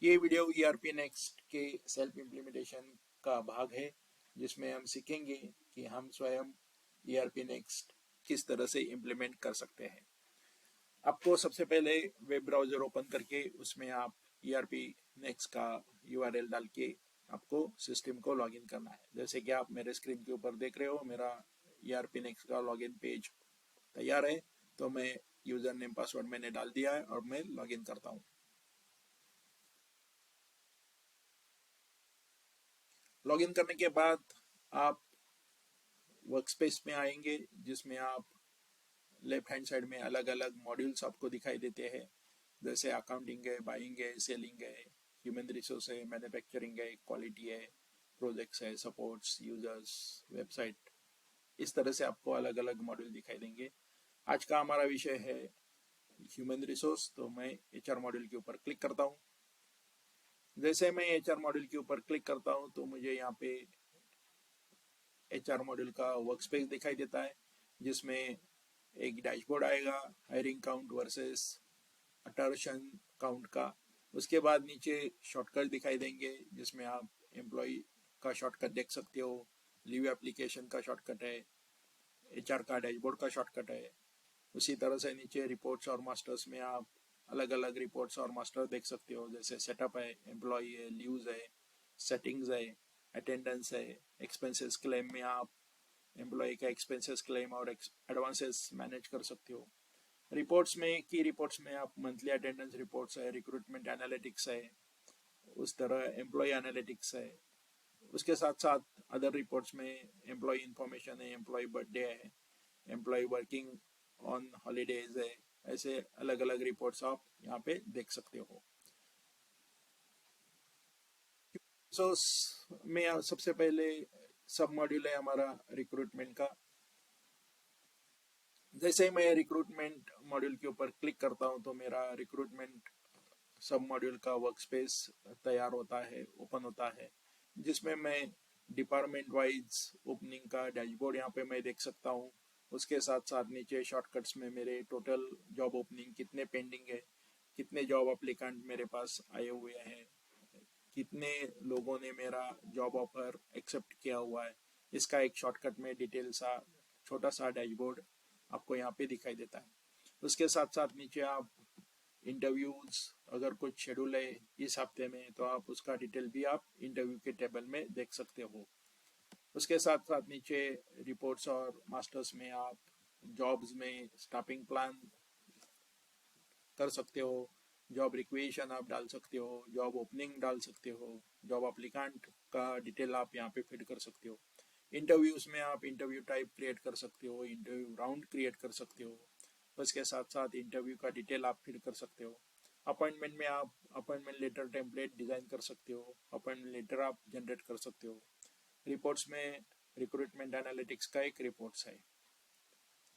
ये video ERP next के self implementation का भाग है, जिसमें हम सीखेंगे कि हम स्वयं ERP नेक्स्ट किस तरह से इम्प्लीमेंट कर सकते हैं। आपको सबसे पहले वेब ब्राउजर ओपन करके उसमें आप ERP नेक्स्ट का URL डाल के आपको सिस्टम को लॉगिन करना है। जैसे कि आप मेरे स्क्रीन के ऊपर देख रहे हो, मेरा ERP नेक्स्ट का लॉगिन पेज तैयार है। तो मैं यूजर नेम पासवर्ड मैंने डाल दिया है और मैं लॉगिन करता हूँ। लॉगिन करने के बाद आप वर्कस्पेस में आएंगे, जिसमें आप लेफ्ट हैंड साइड में अलग अलग मॉड्यूल्स आपको दिखाई देते हैं। जैसे अकाउंटिंग है, बाइंग है, सेलिंग है, ह्यूमन रिसोर्स है, मैन्युफैक्चरिंग है, क्वालिटी है, प्रोजेक्ट्स है, सपोर्ट्स, यूजर्स, वेबसाइट। इस तरह से आपको अलग अलग मॉड्यूल दिखाई देंगे। आज का हमारा विषय है ह्यूमन रिसोर्स, तो मैं HR मॉड्यूल के ऊपर क्लिक करता हूँ। जैसे मैं HR मॉड्यूल के ऊपर क्लिक करता हूँ तो मुझे यहाँ पे HR मॉड्यूल का वर्कस्पेस दिखाई देता है, जिसमें एक डैशबोर्ड आएगा हायरिंग काउंट वर्सेस अटर्शन काउंट का। उसके बाद नीचे शॉर्टकट दिखाई देंगे, जिसमें आप एम्प्लॉय का शॉर्टकट देख सकते हो, लीव एप्लीकेशन का शॉर्टकट है, HR का डैशबोर्ड का शॉर्टकट है। उसी तरह से नीचे रिपोर्ट्स और मास्टर्स में आप अलग अलग रिपोर्ट्स और मास्टर देख सकते हो। जैसे सेटअप है, एम्प्लॉय है, लीव्स है, सेटिंग्स है, अटेंडेंस है, एक्सपेंसेस क्लेम में आप एम्प्लॉय का एक्सपेंसेस क्लेम और एडवांसेस मैनेज कर सकते हो। रिपोर्ट्स में की रिपोर्ट्स में आप मंथली अटेंडेंस रिपोर्ट्स है, रिक्रूटमेंट एनालिटिक्स है, उस तरह एम्प्लॉय एनालिटिक्स है। उसके साथ साथ अदर रिपोर्ट्स में एम्प्लॉय इंफॉर्मेशन है, एम्प्लॉय बर्थडे है, एम्प्लॉय वर्किंग ऑन हॉलीडेज है। ऐसे अलग अलग रिपोर्ट्स आप यहाँ पे देख सकते हो। सो में सबसे पहले सब मॉड्यूल है हमारा रिक्रूटमेंट का। जैसे ही मैं रिक्रूटमेंट मॉड्यूल के ऊपर क्लिक करता हूँ तो मेरा रिक्रूटमेंट सब मॉड्यूल का वर्कस्पेस तैयार होता है, ओपन होता है, जिसमें मैं डिपार्टमेंट वाइज ओपनिंग का डैशबोर्ड यहाँ पे मैं देख सकता हूँ। उसके साथ साथ नीचे शॉर्टकट्स में मेरे टोटल जॉब ओपनिंग कितने पेंडिंग है, कितने जॉब एप्लीकेंट मेरे पास आए हुए हैं, कितने लोगों ने मेरा जॉब ऑफर एक्सेप्ट किया हुआ है। इसका एक शॉर्टकट में डिटेल सा छोटा सा डैशबोर्ड आपको यहाँ पे दिखाई देता है। उसके साथ साथ नीचे आप इंटरव्यूज अगर कुछ शेड्यूल है इस हफ्ते में, तो आप उसका डिटेल भी आप इंटरव्यू के टेबल में देख सकते हो। उसके साथ साथ नीचे रिपोर्ट्स और मास्टर्स में आप जॉब्स में स्टाफिंग प्लान कर सकते हो, जॉब रिक्वेशन आप डाल सकते हो, जॉब ओपनिंग डाल सकते हो, जॉब अप्लीकेंट का डिटेल आप यहाँ पे फिट कर सकते हो। इंटरव्यूज में आप इंटरव्यू टाइप क्रिएट कर सकते हो, इंटरव्यू राउंड क्रिएट कर सकते हो। उसके साथ साथ इंटरव्यू का डिटेल आप फिल कर सकते हो। अपॉइंटमेंट में आप अपॉइंटमेंट लेटर टेम्पलेट डिज़ाइन कर सकते हो, अपॉइंटमेंट लेटर आप जनरेट कर सकते हो। रिपोर्ट्स में रिक्रूटमेंट एनालिटिक्स का एक रिपोर्ट्स है।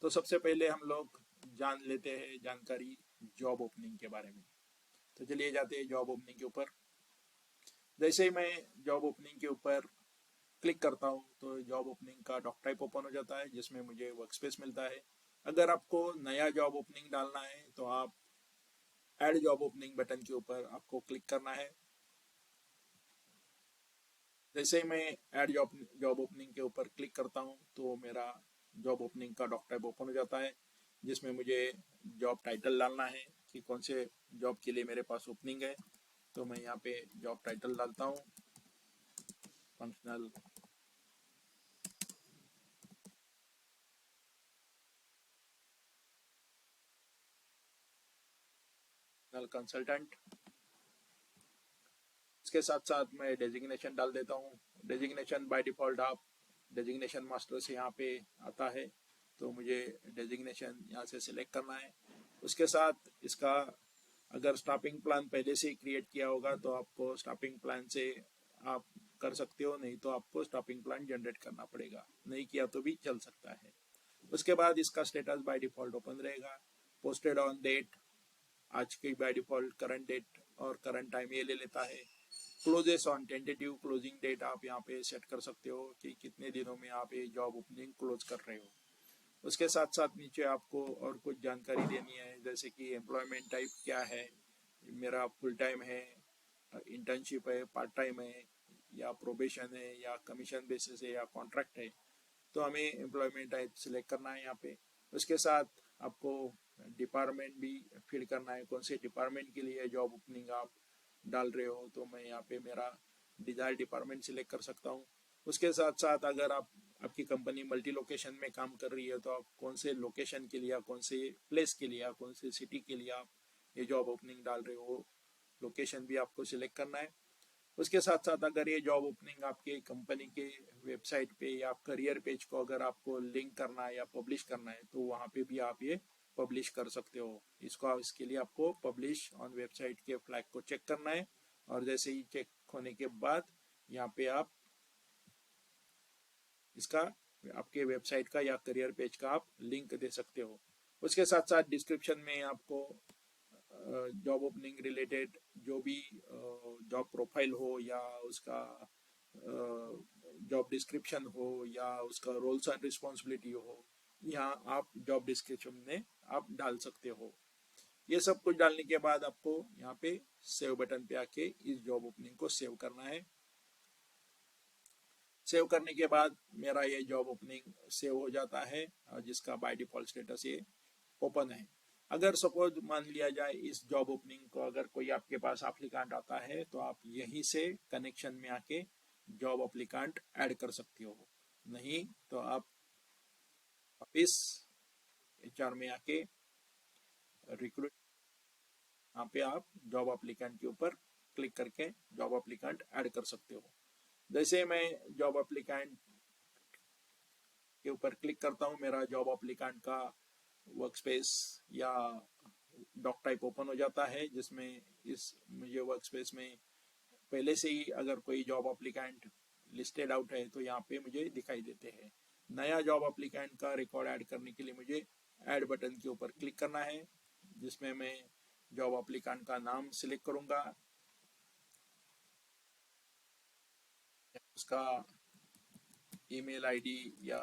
तो सबसे पहले हम लोग जान लेते हैं जानकारी जॉब ओपनिंग के बारे में। तो चलिए जाते हैं जॉब ओपनिंग के ऊपर। जैसे ही मैं जॉब ओपनिंग के ऊपर क्लिक करता हूँ तो जॉब ओपनिंग का डॉक टाइप ओपन हो जाता है, जिसमें मुझे वर्कस्पेस मिलता है। अगर आपको नया जॉब ओपनिंग डालना है तो आप ऐड जॉब ओपनिंग बटन के ऊपर आपको क्लिक करना है। जैसे ही मैं ऐड जॉब ओपनिंग के ऊपर क्लिक करता हूँ तो मेरा जॉब ओपनिंग का डॉक टाइप ओपन हो जाता है, जिसमें मुझे जॉब टाइटल डालना है कि कौन से जॉब के लिए मेरे पास ओपनिंग है। तो मैं यहाँ पे जॉब टाइटल डालता हूँ, फंक्शनल कंसल्टेंट। इसके साथ साथ मैं डेजिग्नेशन डाल देता हूँ। डेजिग्नेशन बाय डिफ़ॉल्ट आप डेजिग्नेशन मास्टर से यहाँ पे आता है, तो मुझे डेजिग्नेशन यहाँ से सिलेक्ट करना है। उसके साथ इसका अगर स्टाफिंग प्लान पहले से ही क्रिएट किया होगा तो आपको स्टाफिंग प्लान से आप कर सकते हो, नहीं तो आपको स्टाफिंग प्लान जनरेट करना पड़ेगा। नहीं किया तो भी चल सकता है। उसके बाद इसका स्टेटस बाय डिफ़ॉल्ट ओपन रहेगा। पोस्टेड ऑन डेट, आज की बाय डिफ़ॉल्ट करंट डेट और करंट टाइम ये ले लेता है। Closes on tentative closing date आप यहाँ पे सेट कर सकते हो कि कितने दिनों में आप ये जॉब ओपनिंग क्लोज कर रहे हो। उसके साथ साथ नीचे आपको और कुछ जानकारी देनी है, जैसे कि एम्प्लॉयमेंट टाइप क्या है, मेरा फुल टाइम है, इंटर्नशिप है, पार्ट टाइम है, या प्रोबेशन है, या कमीशन बेसिस है, या कॉन्ट्रैक्ट है, तो हमें एम्प्लॉयमेंट टाइप सिलेक्ट करना है यहाँ पे। उसके साथ आपको डिपार्टमेंट भी फिल करना है, कौन से डिपार्टमेंट के लिए जॉब ओपनिंग आप डाल रहे हो। तो मैं यहाँ पे मेरा डिजायर डिपार्टमेंट सिलेक्ट कर सकता हूँ। उसके साथ साथ अगर आपकी कंपनी मल्टी लोकेशन में काम कर रही है तो आप कौन से लोकेशन के लिए, कौन से प्लेस के लिए, कौन से सिटी के लिए आप ये जॉब ओपनिंग डाल रहे हो, लोकेशन भी आपको सिलेक्ट करना है। उसके साथ साथ अगर ये जॉब ओपनिंग आपके कंपनी के वेबसाइट पे या करियर पेज को अगर आपको लिंक करना है या पब्लिश करना है तो वहाँ पे भी आप ये पब्लिश कर सकते हो। इसके लिए आपको पब्लिश ऑन वेबसाइट के फ्लैग को चेक करना है, और जैसे ही चेक होने के बाद यहाँ पे आप इसका आपके वेबसाइट का या करियर पेज का आप लिंक दे सकते हो। उसके साथ साथ डिस्क्रिप्शन में आपको जॉब ओपनिंग रिलेटेड जो भी जॉब प्रोफाइल हो, या उसका जॉब डिस्क्रिप्शन हो, या उसका रोल्स एंड रिस्पॉन्सिबिलिटी हो, यहाँ आप जॉब डिस्क्रिप्शन में आप डाल सकते हो। ये सब कुछ डालने के बाद आपको यहाँ पे सेव बटन पे आके इस जॉब ओपनिंग को सेव करना है। सेव करने के बाद मेरा ये जॉब ओपनिंग सेव हो जाता है, जिसका बाय डिफॉल्ट स्टेटस ये ओपन है। अगर सपोज मान लिया जाए इस जॉब ओपनिंग को अगर कोई आपके पास एप्लीकेंट आता है तो आप यहीं से कनेक्शन में आके जॉब एप्लीकेंट ऐड कर सकते हो। नहीं तो आप ऑफिस एचआर में आके रिक्रूट, यहाँ पे आप जॉब एप्लीकेंट के ऊपर क्लिक करके जॉब एप्लीकेंट ऐड कर सकते हो। जैसे मैं जॉब एप्लीकेंट के ऊपर क्लिक करता हूँ, मेरा जॉब एप्लीकेंट का वर्क स्पेस या डॉक टाइप ओपन हो जाता है, जिसमें इस मुझे वर्क स्पेस में पहले से ही अगर कोई जॉब एप्लीकेंट लिस्टेड आउट है तो यहाँ पे मुझे दिखाई देते हैं। नया जॉब एप्लीकेंट का रिकॉर्ड ऐड करने के लिए मुझे ऐड बटन के ऊपर क्लिक करना है, जिसमें मैं जॉब एप्लीकेंट का नाम सिलेक्ट करूंगा, उसका ईमेल आईडी या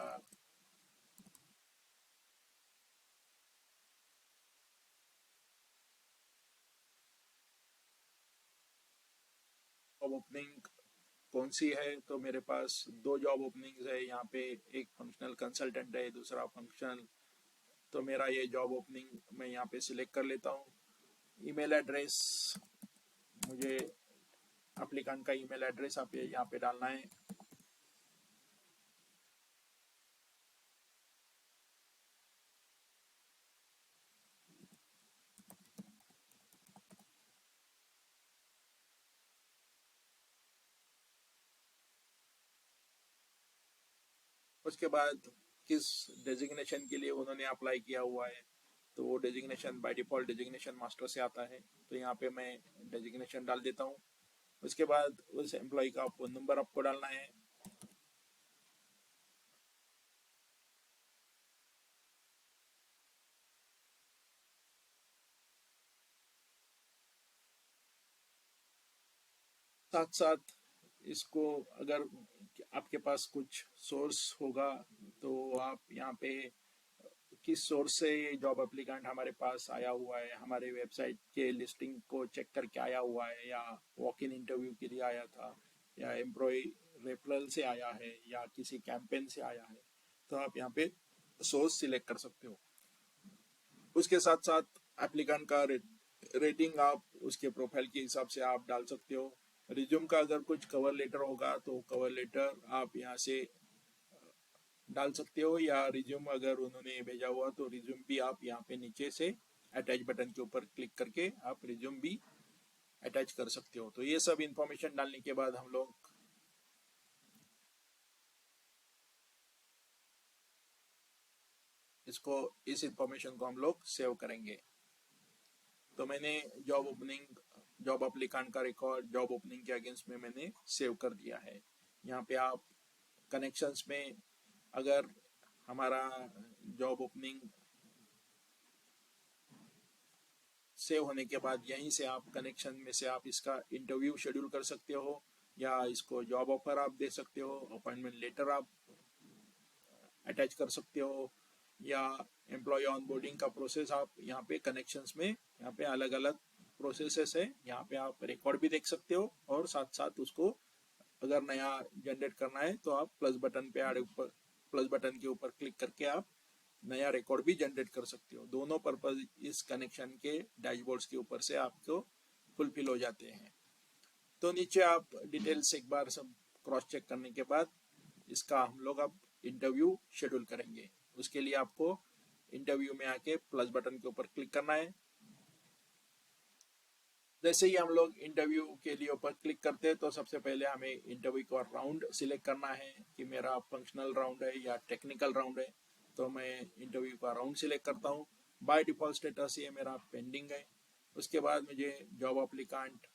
जॉब ओपनिंग कौन सी है। तो मेरे पास दो जॉब ओपनिंग्स है यहाँ पे, एक फंक्शनल कंसल्टेंट है, दूसरा फंक्शनल। तो मेरा ये जॉब ओपनिंग मैं यहाँ पे सिलेक्ट कर लेता हूँ। ईमेल एड्रेस मुझे एप्लीकेंट का ईमेल एड्रेस आप यहाँ पे डालना है। उसके बाद किस डेजिग्नेशन के लिए उन्होंने अप्लाई किया हुआ है, तो वो designation by default designation master से आता है, तो यहाँ पे मैं डेजिग्नेशन डाल देता हूँ। उसके बाद उस एम्प्लॉय का फोन नंबर आपको डालना है। साथ साथ इसको अगर आपके पास कुछ सोर्स होगा तो आप यहाँ पे किस सोर्स से ये जॉब एप्लीकेंट हमारे पास आया हुआ है, हमारे वेबसाइट के लिस्टिंग को चेक करके आया हुआ है, या वॉक इन इंटरव्यू के लिए आया था, या एम्प्लॉय रेफरल से आया है, या किसी कैंपेन से आया है, तो आप यहाँ पे सोर्स सिलेक्ट कर सकते हो। उसके साथ साथ एप्लीकेंट का रेटिंग आप उसके प्रोफाइल के हिसाब से आप डाल सकते हो। रिज्यूम का अगर कुछ कवर लेटर होगा तो कवर लेटर आप यहाँ से डाल सकते हो, या रिज्यूम अगर उन्होंने भेजा हुआ तो रिज्यूम भी आप यहाँ पे नीचे से अटैच बटन के ऊपर क्लिक करके आप रिज्यूम भी अटैच कर सकते हो। तो ये सब इंफॉर्मेशन डालने के बाद हम लोग इस इंफॉर्मेशन को हम लोग सेव करेंगे। तो मैंने जॉब एप्लीकेंट का रिकॉर्ड जॉब ओपनिंग के अगेंस्ट में मैंने सेव कर दिया है। यहाँ पे आप कनेक्शंस में अगर हमारा जॉब ओपनिंग सेव होने के बाद यहीं से आप कनेक्शन में से आप इसका इंटरव्यू शेड्यूल कर सकते हो, या इसको जॉब ऑफर आप दे सकते हो, अपॉइंटमेंट लेटर आप अटैच कर सकते हो, या एम्प्लॉय ऑनबोर्डिंग का प्रोसेस आप यहाँ पे कनेक्शंस में यहाँ पे अलग अलग प्रोसेसेस है, यहाँ पे आप रिकॉर्ड भी देख सकते हो और साथ साथ उसको अगर नया जनरेट करना है तो आप प्लस बटन के ऊपर क्लिक करके आप नया रिकॉर्ड भी जनरेट कर सकते हो। दोनों पर्पज इस कनेक्शन के डैशबोर्ड्स के ऊपर से आपको फुलफिल हो जाते हैं। तो नीचे आप डिटेल्स एक बार सब क्रॉस चेक करने के बाद इसका हम लोग अब इंटरव्यू शेड्यूल करेंगे। उसके लिए आपको इंटरव्यू में आके प्लस बटन के ऊपर क्लिक करना है। जैसे ही हम लोग इंटरव्यू के लिए ऊपर क्लिक करते हैं तो सबसे पहले हमें इंटरव्यू का राउंड सिलेक्ट करना है कि मेरा फंक्शनल राउंड है या टेक्निकल राउंड है। तो मैं इंटरव्यू का राउंड सिलेक्ट करता हूँ। बाय डिफॉल्ट स्टेटस ये मेरा पेंडिंग है। उसके बाद मुझे जॉब अप्लीकांट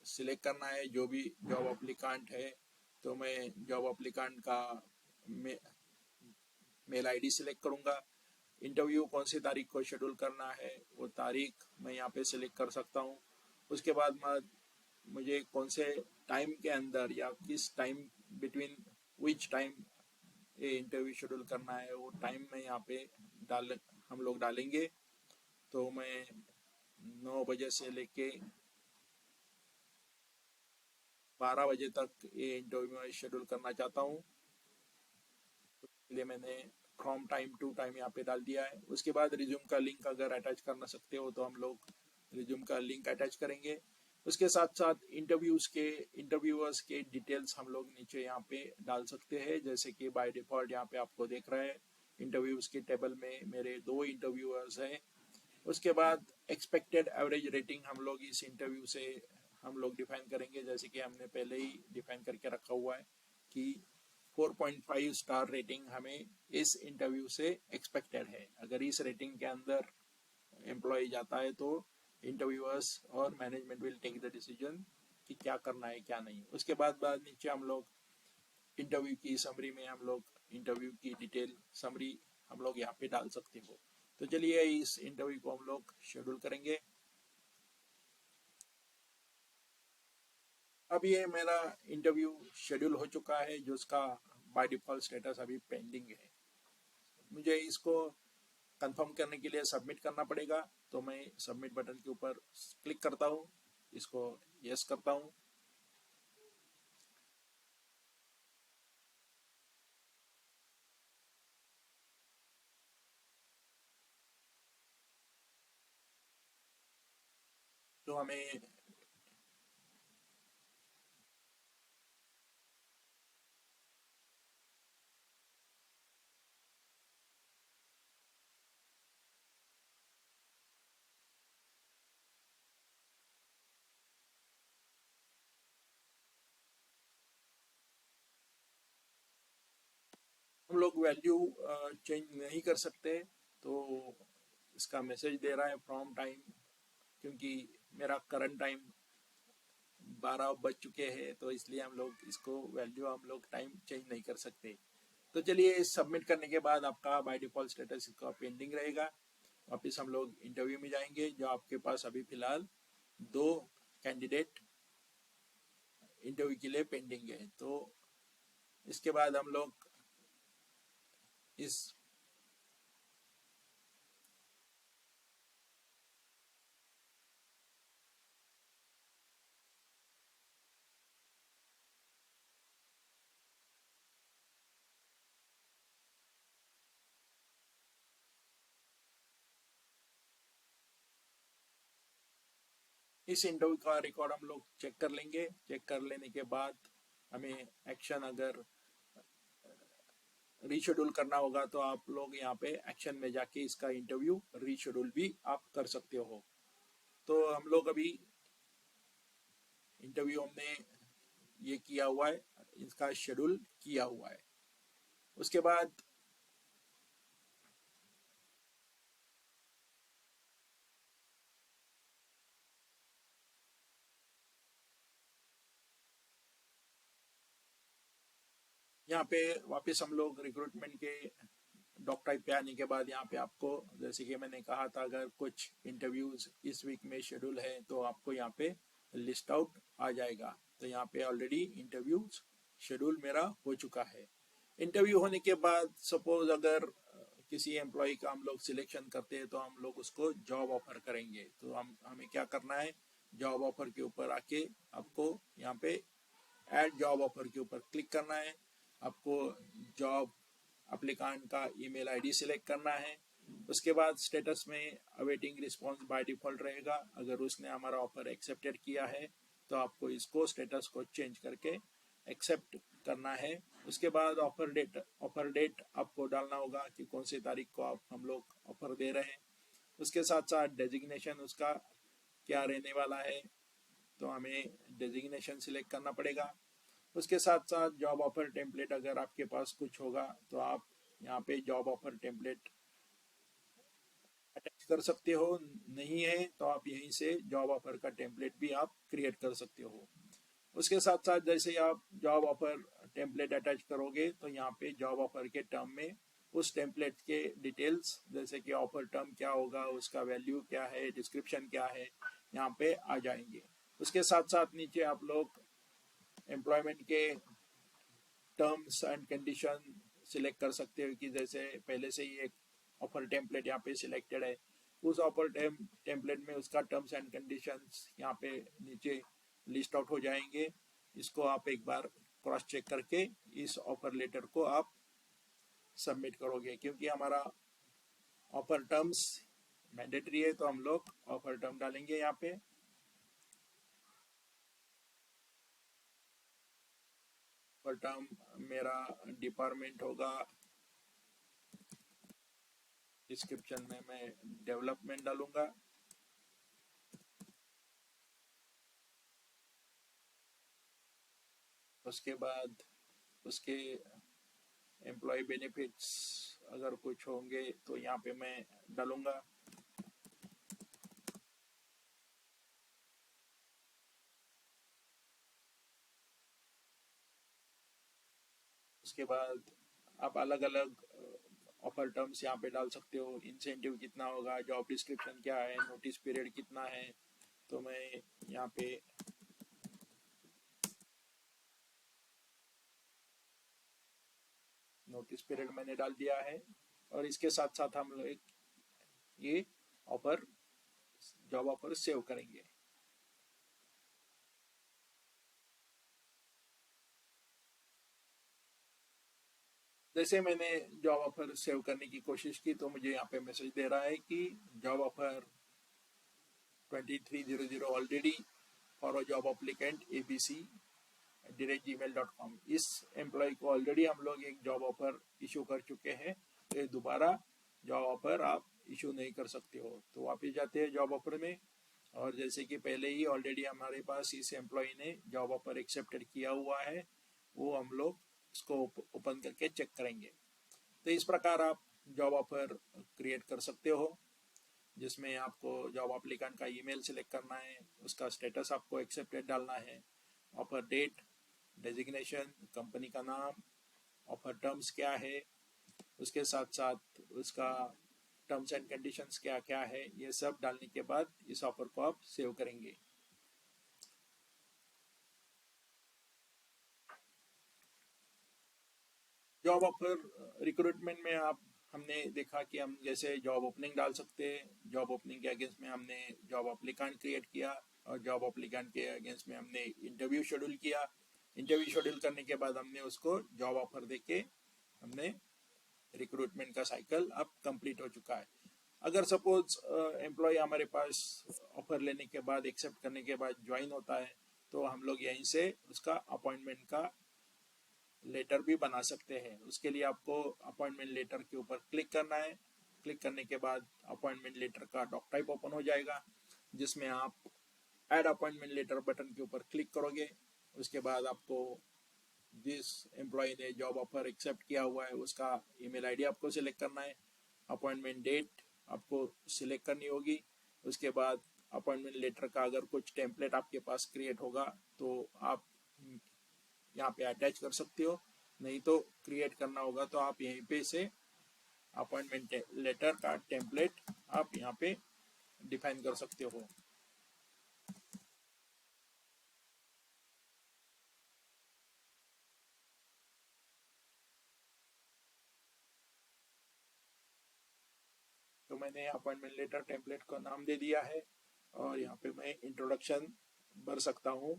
सिलेक्ट करना है, जो भी जॉब अप्लीकांट है। तो मैं जॉब अप्लीकांट का मेल आईडी सिलेक्ट करूंगा। इंटरव्यू कौन सी तारीख को शेड्यूल करना है वो तारीख मैं यहाँ पे सिलेक्ट कर सकता हूँ। उसके बाद मुझे कौन से टाइम के अंदर या किस टाइम बिटवीन विच टाइम ये इंटरव्यू शेड्यूल करना है वो टाइम मैं यहाँ पे हम लोग डालेंगे। तो मैं 9 बजे से लेके 12 बजे तक ये इंटरव्यू में शेड्यूल करना चाहता हूँ। इसलिए मैंने फ्रॉम टाइम टू टाइम यहाँ पे डाल दिया है। उसके बाद रिज्यूम का लिंक अगर अटैच करना सकते हो तो हम लोग रिज्यूम का लिंक अटैच करेंगे। उसके साथ साथ इंटरव्यूअर्स के डिटेल्स हम लोग नीचे यहाँ पे डाल सकते हैं। जैसे कि बाय डिफॉल्ट यहाँ पे आपको देख रहे हैं इंटरव्यूज के टेबल में मेरे 2 इंटरव्यूअर्स हैं। उसके बाद एक्सपेक्टेड एवरेज रेटिंग हम लोग इस इंटरव्यू से हम लोग डिफाइन करेंगे। जैसे कि हमने पहले ही डिफाइन करके रखा हुआ है कि 4.5 स्टार रेटिंग हमें इस इंटरव्यू से एक्सपेक्टेड है। अगर इस रेटिंग के अंदर एम्प्लॉय जाता है तो इंटरव्यूअर्स और management will take the decision कि क्या करना है क्या नहीं। उसके बाद नीचे हम लोग इंटरव्यू की समरी में हम लोग इंटरव्यू की डिटेल समरी हम लोग यहाँ पे डाल सकते हो। तो चलिए इस इंटरव्यू को हम लोग शेड्यूल करेंगे। अब ये मेरा इंटरव्यू शेड्यूल हो चुका है जो उसका बाय डिफॉल्ट स्टेटस अभी पेंडिंग है। मुझे इसको कंफर्म करने के लिए सबमिट करना पड़ेगा। तो मैं सबमिट बटन के ऊपर क्लिक करता हूँ, इसको यस करता हूँ। तो हमें हम लोग वैल्यू चेंज नहीं कर सकते। तो इसका मैसेज दे रहा है फ्रॉम टाइम, क्योंकि मेरा करंट टाइम 12 बज चुके हैं तो इसलिए हम लोग इसको वैल्यू हम लोग टाइम चेंज नहीं कर सकते। तो चलिए सबमिट करने के बाद आपका बाय डिफॉल्ट स्टेटस इसका पेंडिंग रहेगा। वापस हम लोग इंटरव्यू में जाएंगे। जो आपके पास अभी फिलहाल 2 कैंडिडेट इंटरव्यू के लिए पेंडिंग है। तो इसके बाद हम लोग इस इंटरव्यू का रिकॉर्ड हम लोग चेक कर लेंगे। चेक कर लेने के बाद हमें एक्शन अगर रीशेड्यूल करना होगा तो आप लोग यहाँ पे एक्शन में जाके इसका इंटरव्यू रीशेड्यूल भी आप कर सकते हो। तो हम लोग अभी इंटरव्यू हमने ये किया हुआ है, इसका शेड्यूल किया हुआ है। उसके बाद यहाँ पे वापस हम लोग रिक्रूटमेंट के डॉक टाइप पे आने के बाद यहाँ पे आपको, जैसे कि मैंने कहा था, अगर कुछ इंटरव्यूज इस वीक में शेड्यूल है तो आपको यहाँ पे लिस्ट आउट आ जाएगा। तो यहाँ पे ऑलरेडी इंटरव्यूज शेड्यूल मेरा हो चुका है। इंटरव्यू होने के बाद सपोज अगर किसी एम्प्लॉय का हम लोग सिलेक्शन करते हैं तो हम लोग उसको जॉब ऑफर करेंगे। तो हमें क्या करना है, जॉब ऑफर के ऊपर आके आपको यहाँ पे ऐड जॉब ऑफर के ऊपर क्लिक करना है। आपको जॉब एप्लीकेंट का ईमेल आईडी सिलेक्ट करना है। उसके बाद स्टेटस में अवेटिंग रिस्पांस बाय डिफॉल्ट रहेगा। अगर उसने हमारा ऑफर एक्सेप्टेड किया है तो आपको इसको स्टेटस को चेंज करके एक्सेप्ट करना है। उसके बाद ऑफर डेट आपको डालना होगा कि कौन सी तारीख को हम लोग ऑफर दे रहे हैं। उसके साथ साथ डेजिग्नेशन उसका क्या रहने वाला है, तो हमें डेजिग्नेशन सिलेक्ट करना पड़ेगा। उसके साथ साथ जॉब ऑफर टेम्पलेट अगर आपके पास कुछ होगा तो आप यहाँ पे जॉब ऑफर टेम्पलेट अटैच कर सकते हो। नहीं है तो आप यहीं से जॉब ऑफर का टेम्पलेट भी आप क्रिएट कर सकते हो। उसके साथ साथ जैसे आप जॉब ऑफर टेम्पलेट अटैच करोगे तो यहाँ पे जॉब ऑफर के टर्म में उस टेम्पलेट के डिटेल्स, जैसे कि ऑफर टर्म क्या होगा, उसका वैल्यू क्या है, डिस्क्रिप्शन क्या है, यहाँ पे आ जाएंगे। उसके साथ साथ नीचे आप लोग एम्प्लॉयमेंट के टर्म्स एंड कंडीशन सिलेक्ट कर सकते हो कि जैसे पहले से ही एक ऑफर टेम्पलेट यहाँ पे सिलेक्टेड है, उस ऑफर टेम्पलेट में उसका टर्म्स एंड कंडीशंस यहाँ पे नीचे लिस्ट आउट हो जाएंगे। इसको आप एक बार क्रॉस चेक करके इस ऑफर लेटर को आप सबमिट करोगे, क्योंकि हमारा ऑफर टर्म्स मैंडेटरी है तो हम लोग ऑफर टर्म डालेंगे। यहाँ पे ऑफर टर्म मेरा डिपार्टमेंट होगा, डिस्क्रिप्शन में मैं डेवलपमेंट डालूंगा। उसके बाद उसके एम्प्लॉय बेनिफिट्स अगर कुछ होंगे तो यहाँ पे मैं डालूंगा। उसके बाद आप अलग अलग ऑफर टर्म्स यहाँ पे डाल सकते हो। इंसेंटिव कितना होगा, जॉब डिस्क्रिप्शन क्या है, नोटिस पीरियड कितना है, तो मैं यहाँ पे नोटिस पीरियड मैंने डाल दिया है। और इसके साथ साथ हम लोग ये ऑफर जॉब ऑफर सेव करेंगे। जैसे मैंने जॉब ऑफर सेव करने की कोशिश की तो मुझे यहाँ पे मैसेज दे रहा है कि job offer 2300 already for a job applicant abc@gmail.com। इस एम्प्लॉय को ऑलरेडी हम लोग एक जॉब ऑफर इशू कर चुके हैं, तो दोबारा जॉब ऑफर आप इशू नहीं कर सकते हो। तो वापस जाते हैं जॉब ऑफर में, और जैसे कि पहले ही ऑलरेडी हमारे पास इस एम्प्लॉय ने जॉब ऑफर एक्सेप्टेड किया हुआ है, वो हम लोग इसको ओपन करके चेक करेंगे। तो इस प्रकार आप जॉब ऑफर क्रिएट कर सकते हो, जिसमें आपको जॉब एप्लीकेंट का ईमेल सिलेक्ट करना है, उसका स्टेटस आपको एक्सेप्टेड डालना है, ऑफर डेट, डेजिग्नेशन, कंपनी का नाम, ऑफर टर्म्स क्या है, उसके साथ साथ उसका टर्म्स एंड कंडीशंस क्या क्या है, ये सब डालने के बाद इस ऑफर को आप सेव करेंगे। जॉब ऑफर रिक्रूटमेंट में हमने देखा कि हम जैसे जॉब ओपनिंग डाल सकते हैं। जॉब ओपनिंग के अगेंस्ट में हमने जॉब एप्लीकेंट क्रिएट किया, और जॉब एप्लीकेंट के अगेंस्ट में हमने इंटरव्यू शेड्यूल किया। इंटरव्यू शेड्यूल करने के बाद हमने उसको जॉब ऑफर देके हमने रिक्रूटमेंट का साइकिल अब कंप्लीट हो चुका है। अगर सपोज एम्प्लॉय हमारे पास ऑफर लेने के बाद, एक्सेप्ट करने के बाद ज्वाइन होता है, तो हम लोग यहीं से उसका अपॉइंटमेंट का लेटर भी बना सकते हैं। उसके लिए आपको अपॉइंटमेंट लेटर के ऊपर क्लिक करना है। क्लिक करने के बाद अपॉइंटमेंट लेटर का डॉक टाइप ओपन हो जाएगा, जिसमें आप ऐड अपॉइंटमेंट लेटर बटन के ऊपर क्लिक करोगे। उसके बाद आपको जिस एम्प्लॉय ने जॉब ऑफर एक्सेप्ट किया हुआ है उसका ईमेल आईडी आपको सिलेक्ट करना है। अपॉइंटमेंट डेट आपको सिलेक्ट करनी होगी। उसके बाद अपॉइंटमेंट लेटर का अगर कुछ टेम्पलेट आपके पास क्रिएट होगा तो आप यहाँ पे अटैच कर सकते हो, नहीं तो क्रिएट करना होगा तो आप यहीं पे से अपॉइंटमेंट लेटर का टेम्पलेट आप यहाँ पे डिफाइन कर सकते हो। मैंने अपॉइंटमेंट लेटर टेम्पलेट को नाम दे दिया है और यहाँ पे मैं इंट्रोडक्शन भर सकता हूँ।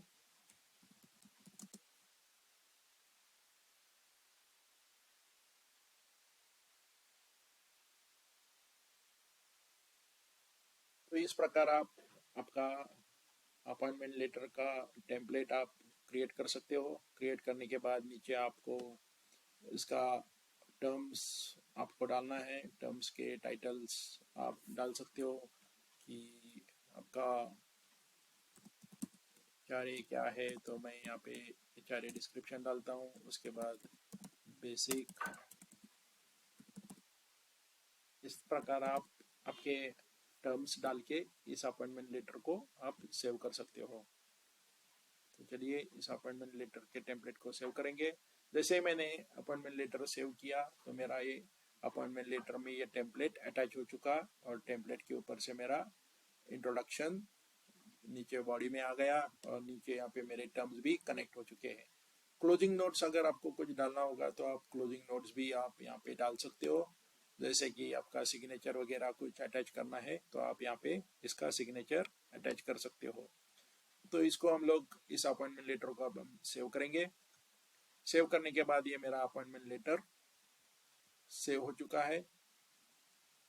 तो इस प्रकार आप आपका अपॉइंटमेंट लेटर का टेम्पलेट आप क्रिएट कर सकते हो। क्रिएट करने के बाद नीचे आपको इसका टर्म्स आपको डालना है। टर्म्स के टाइटल्स आप डाल सकते हो कि आपका HRA क्या है, तो मैं यहाँ पे HRA डिस्क्रिप्शन डालता हूँ। उसके बाद बेसिक। इस प्रकार आप आपके टर्म्स डाल के इस अपॉइंटमेंट लेटर को आप सेव कर सकते हो। तो चलिए इस अपॉइंटमेंट लेटर के टेम्पलेट को सेव करेंगे। जैसे मैंने अपॉइंटमेंट लेटर सेव किया तो मेरा ये अपॉइंटमेंट लेटर में ये टेम्पलेट अटैच हो चुका और टेम्पलेट के ऊपर से मेरा इंट्रोडक्शन नीचे बॉडी में आ गया और नीचे यहाँ पे मेरे टर्म्स भी कनेक्ट हो चुके हैं। क्लोजिंग नोट्स अगर आपको कुछ डालना होगा तो आप क्लोजिंग नोट्स भी आप यहाँ पे डाल सकते हो। जैसे कि आपका सिग्नेचर वगैरह कुछ अटैच करना है तो आप यहाँ पे इसका सिग्नेचर अटैच कर सकते हो। तो इसको हम लोग इस अपॉइंटमेंट लेटर को अब हम सेव करेंगे। सेव करने के बाद ये मेरा अपॉइंटमेंट लेटर सेव हो चुका है।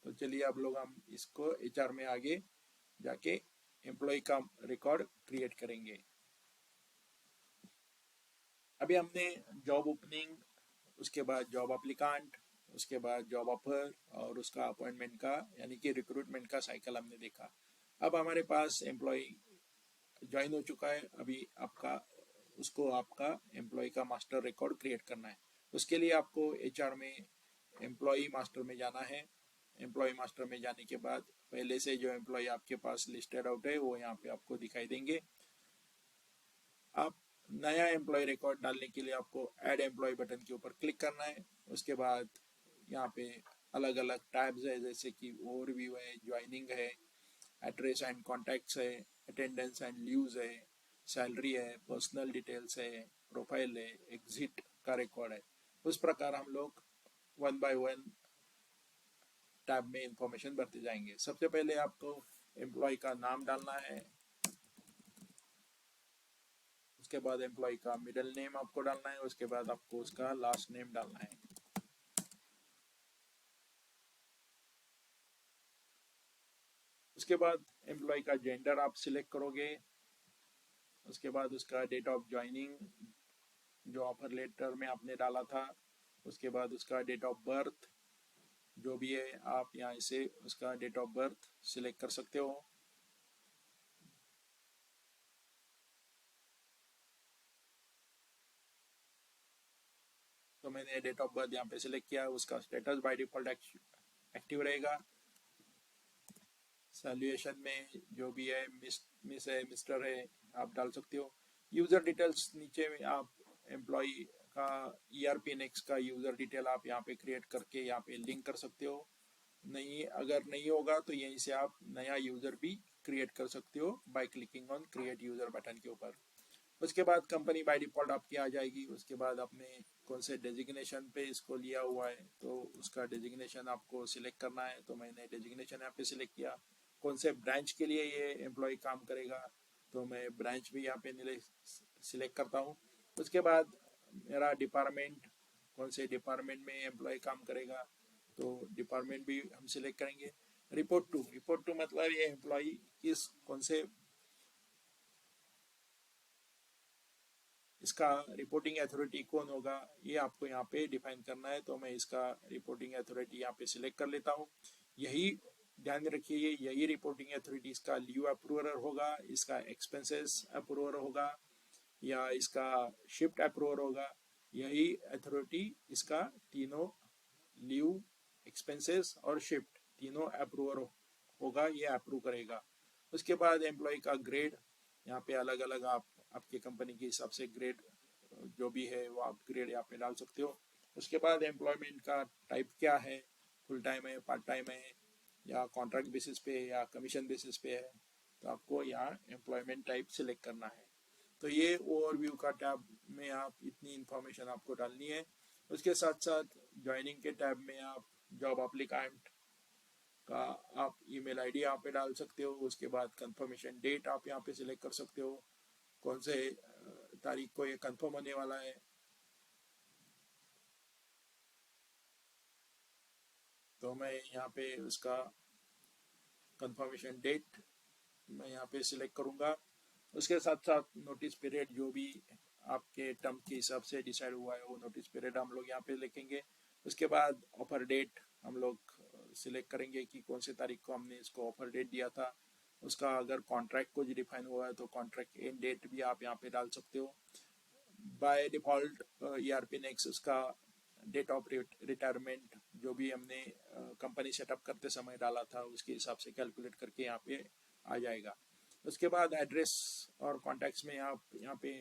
तो चलिए अब लोग हम इसको HR में आगे जाके एम्प्लॉय का रिकॉर्ड क्रिएट करेंगे। अभी हमने जॉब ओपनिंग, उसके बाद जॉब एप्लीकांट, उसके बाद जॉब ऑफर और उसका अपॉइंटमेंट का यानी कि रिक्रूटमेंट का साइकिल हमने देखा। अब हमारे पास एम्प्लॉय ज्वाइन हो चुका है। अभी आपका एम्प्लॉय का मास्टर रिकॉर्ड क्रिएट करना है। उसके लिए आपको HR में एम्प्लॉय मास्टर में जाना है। एम्प्लॉय मास्टर में जाने के बाद पहले से जो एम्प्लॉय आपके पास लिस्टेड आउट है वो यहाँ पे आपको दिखाई देंगे। आप नया एम्प्लॉय रिकॉर्ड डालने के लिए आपको ऐड एम्प्लॉय बटन के ऊपर क्लिक करना है। उसके बाद यहाँ पे अलग अलग टैब्स है, जैसे कि ओवरव्यू है, ज्वाइनिंग है, एड्रेस एंड कॉन्टैक्ट्स है, अटेंडेंस एंड लीव्स है, सैलरी है, पर्सनल डिटेल्स है, प्रोफाइल है, एग्जिट का रिकॉर्ड है। उस प्रकार हम लोग 1 by 1 टैब में इंफॉर्मेशन भरते जाएंगे। सबसे पहले आपको एम्प्लॉय का नाम डालना है। उसके बाद एम्प्लॉय का मिडिल नेम आपको डालना है। उसके बाद आपको उसका लास्ट नेम डालना है। उसके बाद एम्प्लॉय का जेंडर आप सिलेक्ट करोगे। उसके बाद उसका डेट ऑफ ज्वाइनिंग जो ऑफर लेटर में आपने डाला था, उसके बाद उसका डेट ऑफ बर्थ जो भी है आप यहाँ से उसका डेट ऑफ बर्थ सिलेक्ट कर सकते हो। तो मैंने डेट ऑफ बर्थ यहाँ पे सिलेक्ट किया। उसका स्टेटस बाय डिफॉल्ट एक्टिव रहेगा। सैल्यूएशन में जो भी है मिस है, मिस्टर है, आप डाल सकते हो। यूजर डिटेल्स नीचे में आप एम्प्लॉय का ERP नेक्स्ट का यूजर डिटेल आप यहाँ पे क्रिएट करके यहाँ पे लिंक कर सकते हो। नहीं, अगर नहीं होगा तो यहीं से आप नया यूजर भी क्रिएट कर सकते हो bye clicking on create user button के ऊपर। उसके बाद कंपनी बाय डिफॉल्ट आपकी आ जाएगी। उसके बाद आपने कौन से डेजिग्नेशन पे इसको लिया हुआ है तो उसका डेजिग्नेशन आपको सिलेक्ट करना है। तो मैंने डेजिग्नेशन यहाँ पे सिलेक्ट किया। कौन से ब्रांच के लिए ये एम्प्लॉय काम करेगा तो मैं ब्रांच भी यहाँ पे सिलेक्ट करता हूँ। उसके बाद मेरा डिपार्टमेंट, कौन से डिपार्टमेंट में एम्प्लॉय काम करेगा तो डिपार्टमेंट भी हम सिलेक्ट करेंगे। रिपोर्ट टू मतलब ये एम्प्लॉय किस कौन से इसका रिपोर्टिंग अथॉरिटी कौन होगा ये आपको यहाँ पे डिफाइन करना है। तो मैं इसका रिपोर्टिंग अथॉरिटी यहाँ पे सिलेक्ट कर लेता हूँ। यही ध्यान रखिए, यही रिपोर्टिंग अथॉरिटी इसका लीव अप्रूवर होगा, इसका एक्सपेंसेस अप्रूवर होगा या इसका शिफ्ट अप्रूवर होगा। यही अथॉरिटी इसका तीनों लीव, एक्सपेंसेस और शिफ्ट तीनों अप्रूवर होगा, ये अप्रूव करेगा। उसके बाद एम्प्लॉय का ग्रेड, यहाँ पे अलग अलग आप आपके कंपनी के हिसाब से ग्रेड जो भी है वो आप ग्रेड यहाँ पे डाल सकते हो। उसके बाद एम्प्लॉयमेंट का टाइप क्या है, फुल टाइम है, पार्ट टाइम है या कॉन्ट्रैक्ट बेसिस पे या कमीशन बेसिस पे है, तो आपको यहाँ एम्प्लॉयमेंट टाइप सिलेक्ट करना है। तो ये ओवरव्यू का टैब में आप इतनी इंफॉर्मेशन आपको डालनी है। उसके साथ साथ ज्वाइनिंग के टैब में आप जॉब एप्लीकांट का आप ईमेल आईडी यहाँ पे डाल सकते हो। उसके बाद कंफर्मेशन डेट आप यहाँ पे सिलेक्ट कर सकते हो, कौन से तारीख को ये कंफर्म होने वाला है। तो मैं यहाँ पे उसका कंफर्मेशन डेट मैं यहाँ पे सिलेक्ट करूँगा। उसके साथ साथ नोटिस पीरियड जो भी आपके टर्म के हिसाब से डिसाइड हुआ है वो नोटिस पीरियड हम लोग यहाँ पे लिखेंगे। उसके बाद ऑफर डेट हम लोग सिलेक्ट करेंगे कि कौन से तारीख को हमने इसको ऑफर डेट दिया था। उसका अगर कॉन्ट्रैक्ट कुछ डिफाइन हुआ है तो कॉन्ट्रैक्ट एंड डेट भी आप यहाँ पे डाल सकते हो। बाय डिफ़ॉल्ट ईआरपी नेक्स्ट उसका डेट ऑफ रिटायरमेंट जो भी हमने कंपनी सेटअप करते समय डाला था उसके हिसाब से कैलकुलेट करके यहाँ पे आ जाएगा। उसके बाद एड्रेस और कॉन्टैक्ट्स में आप यहाँ पे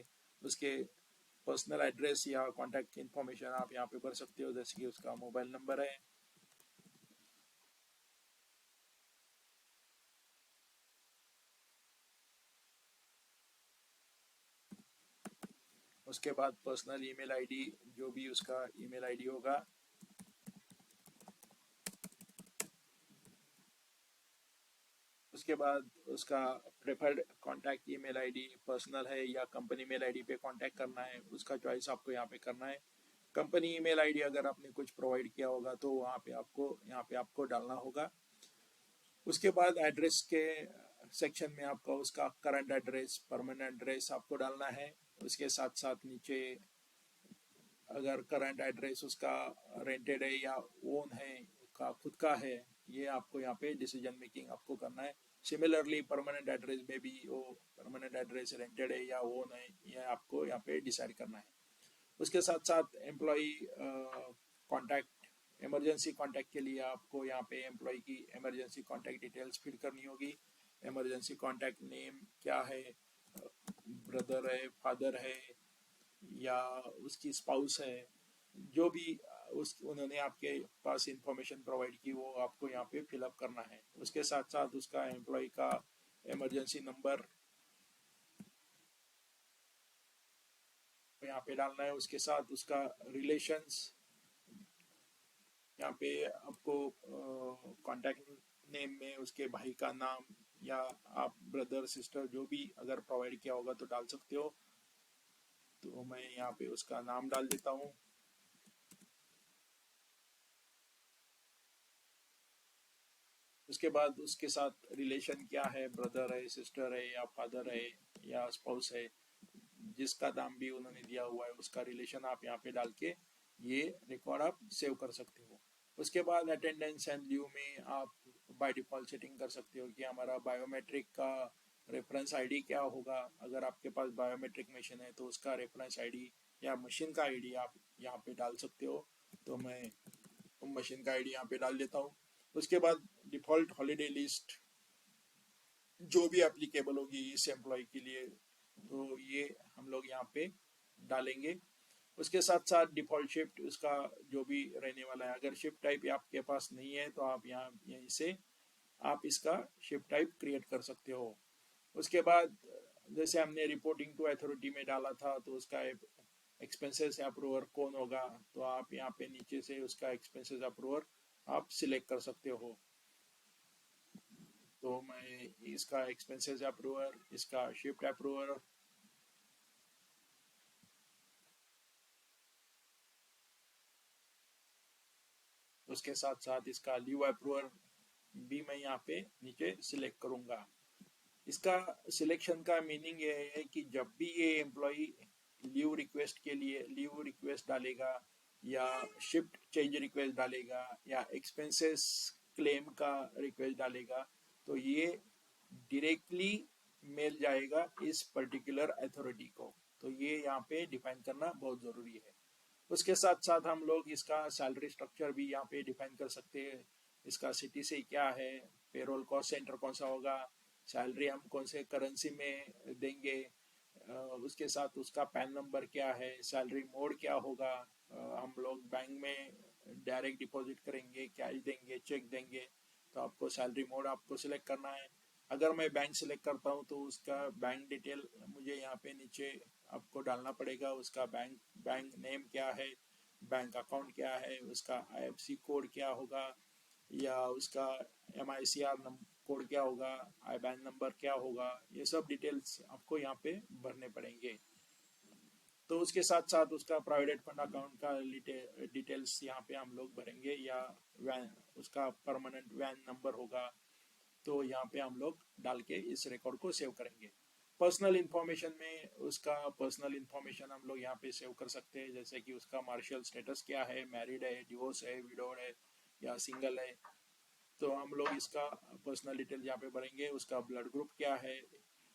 उसके पर्सनल एड्रेस या कॉन्टैक्ट इन्फॉर्मेशन आप यहाँ पे भर सकते हो, जैसे कि उसका मोबाइल नंबर है। उसके बाद पर्सनल ईमेल आईडी जो भी उसका ईमेल आईडी होगा, उसके बाद उसका preferred contact email ID personal है या कंपनी मेल आईडी पे कॉन्टैक्ट करना है उसका चॉइस आपको यहाँ पे करना है। कंपनी ईमेल आईडी अगर आपने कुछ प्रोवाइड किया होगा तो वहाँ पे आपको यहाँ पे आपको डालना होगा। उसके बाद एड्रेस के सेक्शन में आपका उसका करंट एड्रेस परमानेंट एड्रेस आपको डालना है। उसके साथ साथ नीचे अगर करंट एड्रेस उसका रेंटेड है या ओन है का खुद का है, ये आपको यहाँ पे डिसीजन मेकिंग आपको करना है। सिमिलरली परमानेंट एड्रेस में भी वो परमानेंट एड्रेस रेंटेड है या ओन है, ये आपको यहाँ पे डिसाइड करना है। उसके साथ साथ एम्प्लॉई कॉन्टैक्ट इमरजेंसी कॉन्टैक्ट के लिए आपको यहाँ पे एम्प्लॉय की इमरजेंसी कॉन्टैक्ट डिटेल्स फिल करनी होगी। इमरजेंसी कॉन्टैक्ट नेम क्या है, ब्रदर है, फादर है या उसकी स्पाउस है, जो भी उस उन्होंने आपके पास इंफॉर्मेशन प्रोवाइड की वो आपको यहाँ पे फिलअप करना है। उसके साथ साथ उसका एम्प्लॉय का इमरजेंसी नंबर यहाँ पे डालना है। उसके साथ उसका रिलेशंस यहाँ पे आपको कॉन्टैक्ट नेम में उसके भाई का नाम या आप ब्रदर सिस्टर जो भी अगर प्रोवाइड किया होगा तो डाल सकते हो। तो मैं यहाँ पे उसका नाम डाल देता हूँ। उसके बाद उसके साथ रिलेशन क्या है, ब्रदर है, सिस्टर है या फादर है या स्पाउस है, जिसका नाम भी उन्होंने दिया हुआ है उसका रिलेशन आप यहाँ पे डाल के ये रिकॉर्ड आप सेव कर सकते हो। उसके बाद अटेंडेंस एंड लीव में आप बाय डिफॉल्ट सेटिंग कर सकते हो कि हमारा बायोमेट्रिक का रेफरेंस आईडी क्या होगा। अगर आपके पास बायोमेट्रिक मशीन है तो उसका रेफरेंस आईडी या मशीन का आईडी आप यहाँ पे डाल सकते हो। तो मैं मशीन का आईडी यहाँ पे डाल देता हूँ। उसके बाद डिफॉल्ट हॉलीडे लिस्ट जो भी एप्लीकेबल होगी इस एम्प्लॉय के लिए तो ये हम लोग यहाँ पे डालेंगे। उसके साथ साथ डिफॉल्ट शिफ्ट उसका जो भी रहने वाला है, अगर शिफ्ट टाइप आपके पास नहीं है तो आप यहाँ यहीं से आप इसका शिफ्ट टाइप क्रिएट कर सकते हो। उसके बाद जैसे हमने रिपोर्टिंग टू अथॉरिटी में डाला था तो उसका एक्सपेंसेस अप्रूवर कौन होगा, तो आप यहाँ पे नीचे से उसका एक्सपेंसेस अप्रूवर आप सिलेक्ट कर सकते हो। तो मैं इसका एक्सपेंसेस अप्रूवर, इसका शिफ्ट अप्रूवर, उसके साथ साथ इसका लीव अप्रूवर भी मैं यहाँ पे नीचे सिलेक्ट करूँगा। इसका सिलेक्शन का मीनिंग ये है कि जब भी ये एम्प्लॉय लीव रिक्वेस्ट के लिए लीव रिक्वेस्ट डालेगा या शिफ्ट चेंज रिक्वेस्ट डालेगा या एक्सपेंसेस क्लेम का रिक्वेस्ट डालेगा तो ये डायरेक्टली मेल जाएगा इस पर्टिकुलर अथॉरिटी को। तो ये यहाँ पे डिफाइन करना बहुत ज़रूरी है। उसके साथ साथ हम लोग इसका सैलरी स्ट्रक्चर भी यहाँ पे डिफाइन कर सकते हैं। इसका सिटी से क्या है, पेरोल कॉस्ट सेंटर कौन सा होगा, सैलरी हम कौन से करेंसी में देंगे, उसके साथ उसका पैन नंबर क्या है, सैलरी मोड क्या होगा, हम लोग बैंक में डायरेक्ट डिपॉजिट करेंगे, कैश देंगे, चेक देंगे, तो आपको सैलरी मोड आपको सिलेक्ट करना है। अगर मैं बैंक सिलेक्ट करता हूँ तो उसका बैंक डिटेल मुझे यहाँ पे नीचे आपको डालना पड़ेगा। उसका बैंक नेम क्या है, बैंक अकाउंट क्या है, उसका आईएफएससी कोड क्या होगा, या उसका MICR कोड क्या होगा, IBAN नंबर क्या होगा, ये सब डिटेल्स आपको यहाँ पे भरने पड़ेंगे। तो उसके साथ साथ उसका प्रोविडेंट फंड अकाउंट का डिटेल्स यहाँ पे हम लोग भरेंगे, या वैन उसका परमानेंट वैन नंबर होगा तो यहाँ पे हम लोग डाल के इस रिकॉर्ड को सेव करेंगे। पर्सनल इंफॉर्मेशन में उसका पर्सनल इंफॉर्मेशन हम लोग यहाँ पे सेव कर सकते हैं, जैसे कि उसका मार्शियल स्टेटस क्या है, मैरिड है, डिवोर्स है, विडोड है या सिंगल है। तो हम लोग इसका पर्सनल डिटेल यहाँ पे भरेंगे। उसका ब्लड ग्रुप क्या है,